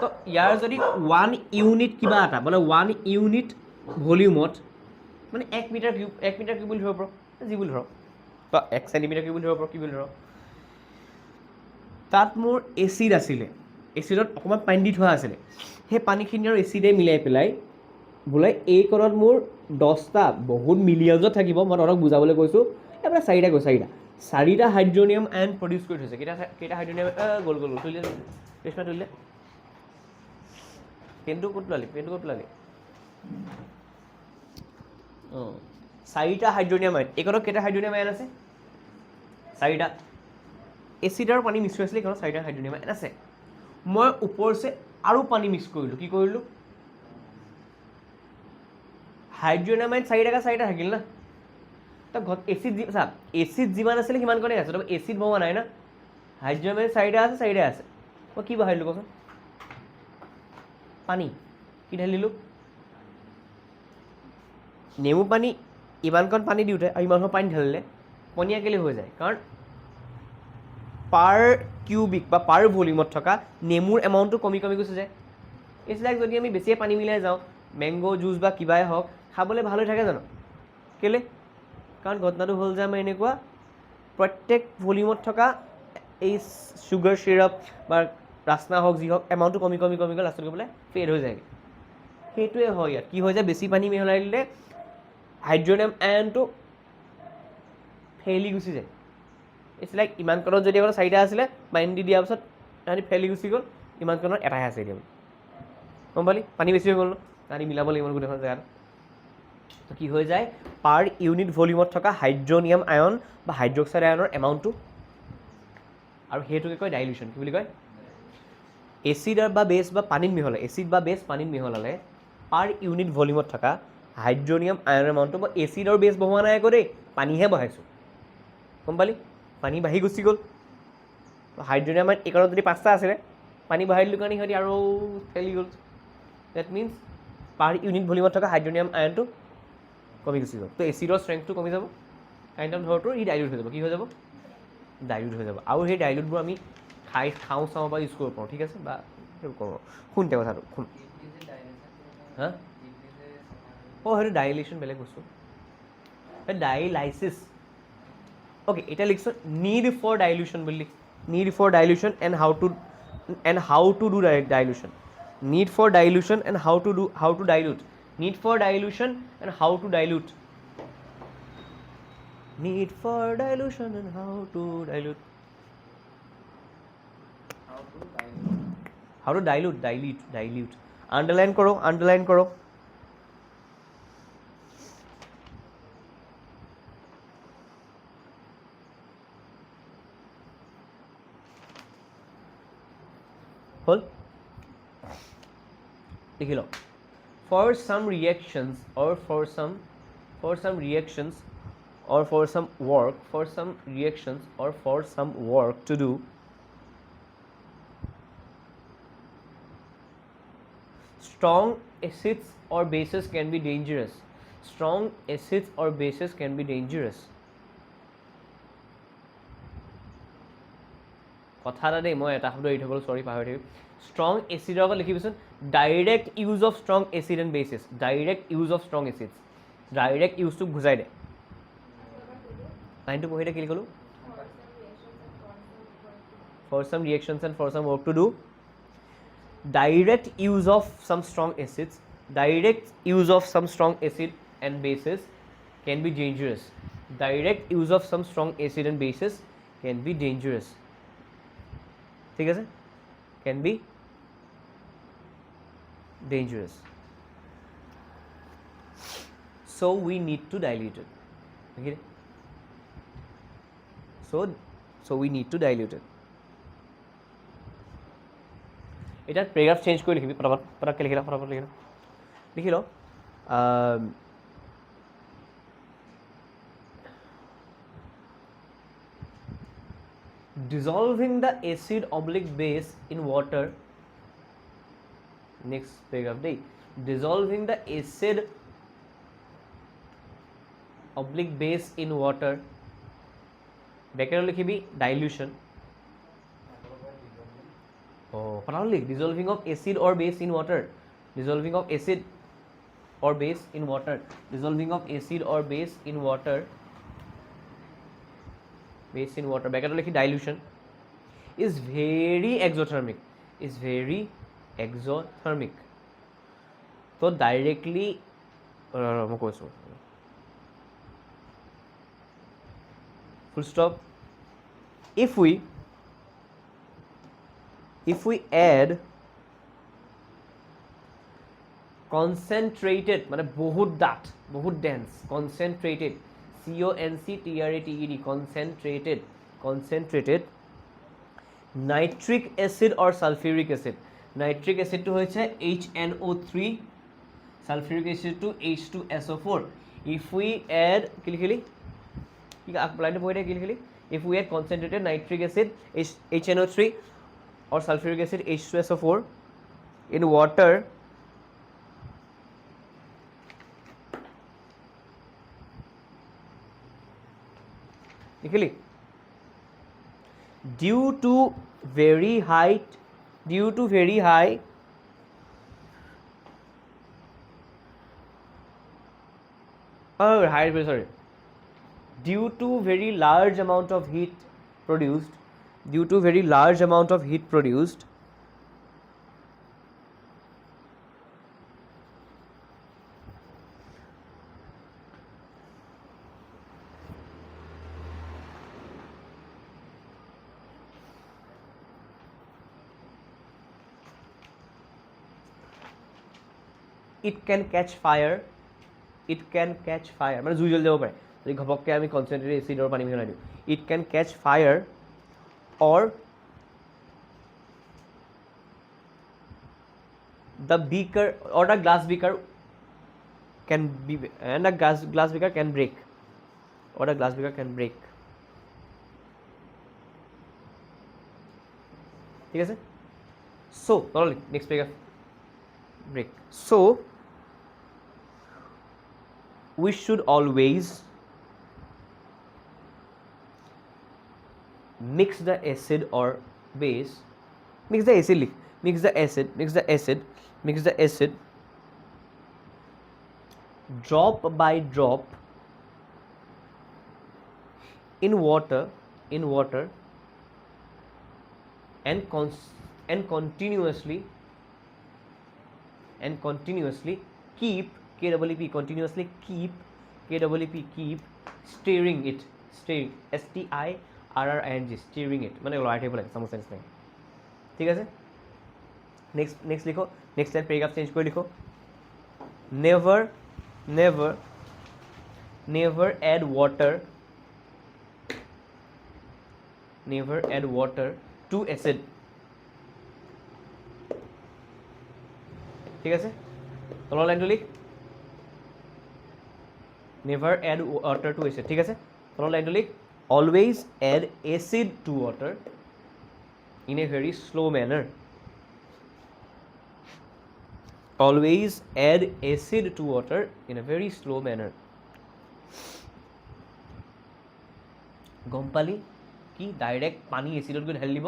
তো ইয়াৰ যদি 1 ইউনিট কিবা এটা মানে 1 ইউনিট ভলিউমত মানে 1 মিটাৰ কিউব বুলি ধৰিব পাৰোঁ, যি বুলি ধৰক, বা 1 চেণ্টিমিটাৰ কিউব বুলি ধৰিব পাৰোঁ, কি বুলি ধৰক। তাত মোৰ এচিড আছিলে, এচিডত অকণমান পানী দি থোৱা আছিলে, সেই পানীখিনি আৰু এচিডে মিলাই পেলাই বোলে এই কণত মোৰ 10টা বহুত মিলিয়নছত থাকিব, মই তহঁতক বুজাবলৈ কৈছোঁ, এইবিলাক 4টা হাইড্ৰনিয়াম আয়ন প্ৰডিউচ কৰি থৈছে। কেইটা হাইড্ৰনিয়াম গ'ল তুলি কৃষ্ণা তুলিলে পেনটো ক'ত পেলালি অঁ 4টা হাইড্ৰনিয়াম আয়ন। এইকণত কেইটা হাইড্ৰনিয়াম আয়ন আছে? 4টা। এচিড আৰু পানী মিক্স হৈ আছিলে, এইখনত 4টা হাইড্ৰনিয়াম আয়ন আছে। মই ওপৰছে আৰু পানী মিক্স কৰিলোঁ, কি কৰিলোঁ? হাইড্ৰনিয়াম আয়ন 4টা থাকিল না। তো এচিড চা, এচিড যিমান আছিলে সিমান কণে আছে, তো এচিড ভৰোৱা নাই না। হাইড্ৰনিয়াম আয়ন 4টা আছে। মই কি বহাই দিলোঁ কচোন? পানী। কি ঢালি দিলোঁ? নেমু পানী ইমানকণ পানী দিওঁতে আৰু ইমানকণ পানী ঢালিলে পনীয়া কেলৈ হৈ যায়? কাৰণ পাৰ কিউবিক বা পাৰ ভলিউমত থকা নেমুৰ এমাউণ্টটো কমি গুচি যায়। এইবিলাক যদি আমি বেছিয়ে পানী মিলাই যাওঁ, মেংগ' জুচ বা কিবাই হওক, খাবলৈ ভাল হৈ থাকে জানো? কেলৈ? কাৰণ ঘটনাটো হ'ল যে আমাৰ এনেকুৱা প্ৰত্যেক ভলিউমত থকা এই চুগাৰ চিৰাপ বা ৰাচনা হওক যি হওক এমাউণ্টটো কমি গ'ল, লাষ্টত গৈ পেলাই ফেড হৈ যায়গৈ। সেইটোৱে হয় ইয়াত। কি হৈ যায়? বেছি পানী মিহলাই দিলে হাইড্ৰনিয়াম আয়নটো ফেলি গুচি যায়। ইটছ লাইক ইমানকণত যদি আগতে 4টা আছিলে, পানী দি দিয়াৰ পিছত তাহাঁতি ফেলি গুচি গ'ল, ইমানকণত এটাহে আছে এতিয়া। গম পালি? পানী বেছি হৈ গ'ল ন, তাহাঁতি মিলাব লাগিব গোটেইখন জেগাত। তো কি হৈ যায়? পাৰ ইউনিট ভলিউমত থকা হাইড্ৰনিয়াম আয়ন বা হাইড্ৰক্সাইড আয়নৰ এমাউণ্টটো, আৰু সেইটোকে কয় ডাইলিউশ্যন। কি বুলি কয়? এচিড বা বেছ বা পানীত মিহলালে, এচিড বা বেছ পানীত মিহলালে পাৰ ইউনিট ভলিউমত থকা হাইড্ৰনিয়াম আয়নৰ এমাউণ্টটো, মই এচিড আৰু বেছ বহোৱা নাই আকৌ দেই, পানীহে বহাইছোঁ। গম পালি? পানী বাঢ়ি গুচি গ'ল। হাইড্ৰনিয়াম আয়ন এইকণত যদি 5টা আছিলে, পানী বহাই দিলোঁ কাৰণে সিহঁতি আৰু ফেলি গ'ল। ডেট মিনছ পাৰ ইউনিট ভলিউমত থকা হাইড্ৰনিয়াম আয়নটো কমি গুচি গ'ল। তো এচিডৰ ষ্ট্ৰেংথটো কমি যাব, কাইণ্ড অফ ধৰতো ই ডাইলিউট হৈ যাব। কি হৈ যাব? ডাইলিউট হৈ যাব। আৰু সেই ডাইলিউটবোৰ আমি খাওঁ বা ইউজ কৰিব পাৰোঁ, ঠিক আছে? বা সেইটো কৰোঁ। শুনতে কথাটো শুন। হা? অঁ সেইটো ডাইলিউশ্যন বেলেগ বস্তু, ডাইলাইচিছ। অ'কে, এতিয়া লিখছোন নিড ফৰ ডাইলিউশ্যন বুলি। Need for dilution and how to do dilution. Need for dilution and how to dilute. Need for dilution and how to dilute. Need for dilution and how to dilute. How to dilute. Underline करो. Hold. लिख लो. For some reactions or for some reactions or for some work to do, strong acids or bases can be dangerous. কথা এটা দেই, মই এটা শব্দ এৰি থৈ গ'লো, চৰি পাহৰি থাকিম। ষ্ট্ৰং এচিডৰ আগত লিখিবিচোন direct use of strong acid and bases. Direct ইউজটো বুজাই দে। লাইনটো পঢ়ি দে, কি লিখলোঁ? For some reactions and for some work to do, direct use of some strong acids and bases can be dangerous. ঠিক আছে? Can be dangerous. So we need to dilute it. Okay? So we need to dilute it. এটা paragraph change করে লিখবি, ফটাফট লিখি ল। Dissolving the acid oblique base in water. Next paragraph day. Dissolving the acid oblique বেছ in water ব্ৰেকেটত লিখিবি ডাইলিউশ্যন পটাপট লিখ dissolving of acid অৰ বেছ in water dissolving of acid or base in water dissolving of acid or base in water bracket likhi dilution is very exothermic so directly মই কৈছো full stop if we add concentrated মানে বহুত ডাঠ বহুত dance concentrated concentrated nitric acid or sulfuric acid nitric acid to হয়েছে HNO3 sulfuric acid to H2SO4 if we add কিলি কি লাইনটো পঢ়ি দে কিলি if we add concentrated nitric acid HNO3 or sulfuric acid H2SO4 in water लिखली due to very high due to very large amount of heat produced it can catch fire মানে জুই জ্বলি যাব পাৰে যদি ঘপককৈ আমি কনচেনট্ৰেটেড এচিডৰ পানী মিহলাই দিওঁ it can catch fire or the beaker or the glass beaker can be and the glass beaker can break ঠিক আছে so next paragraph break so we should always mix the acid or base mix the acid drop by drop in water and continuously keep stirring it STIRRING stirring it মানে লৰাই থাকিব লাগে চামুচ নিচিনা ঠিক আছে নেক্সট লিখো নেক্সট লাইন পেৰাগ্ৰাফ চেঞ্জ কৰি লিখো never add water to acid ঠিক আছে তলৰ লাইনটো লিখ never add water to acid ঠিক আছে তলৰ লাইনটো লিখ always add acid to water in a very slow manner গম পালি কি ডাইৰেক্ট পানী এচিডত গৈ ঢালি দিব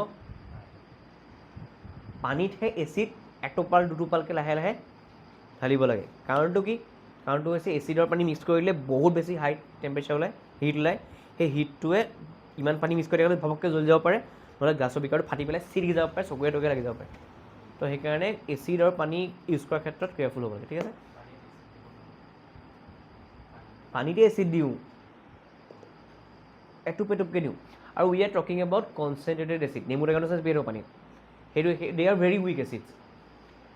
পানীতহে এচিড এটোপাল দুটোপালকৈ লাহে লাহে ঢালিব লাগে কাৰণটো হৈছে এচিডৰ পানী মিক্স কৰিলে বহুত বেছি হাই টেম্পাৰেচাৰ ওলায় হিট ওলায় সেই হিটটোৱে ইমান পানী মিক্স কৰি থাকিলে ভপককৈ জ্বলি যাব পাৰে নহ'লে গ্লাছৰ বিকাৰটো ফাটি পেলাই চিৰিকি যাব পাৰে চকুৱে টকুৱে লাগি যাব পাৰে তো সেইকাৰণে এচিড আৰু পানী ইউজ কৰাৰ ক্ষেত্ৰত কেয়াৰফুল হ'ব লাগে ঠিক আছে পানীতে এচিড দিওঁ এটুপকে দিওঁ আৰু we are talking about concentrated acid নেমু টেঙাটো চাই বেৰ পানী সেইটো দে আৰ ভেৰি উইক এচিডছ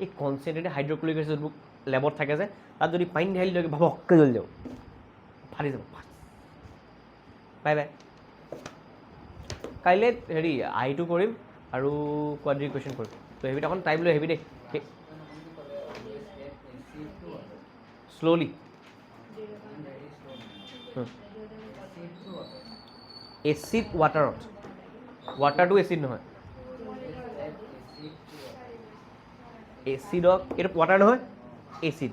এই কনচেনট্ৰেটেড হাইড্ৰক্লৰিক এচিডবোৰ লেবত থাকে যে তাত যদি পানী ঢালি দিলে ভপককৈ জ্বলি যাব ফাটি যাব বাই কাইলৈ হেৰি আইটো কৰিম আৰু কোৱাড্ৰেটিক কুৱেশ্যন কৰিম তো সেইবিধ অকণ টাইম লৈ আহিবি দেই শ্ল'লি এচিড ৱাটাৰটো এচিড নহয় এচিডক এইটো ৱাটাৰ নহয় এচিড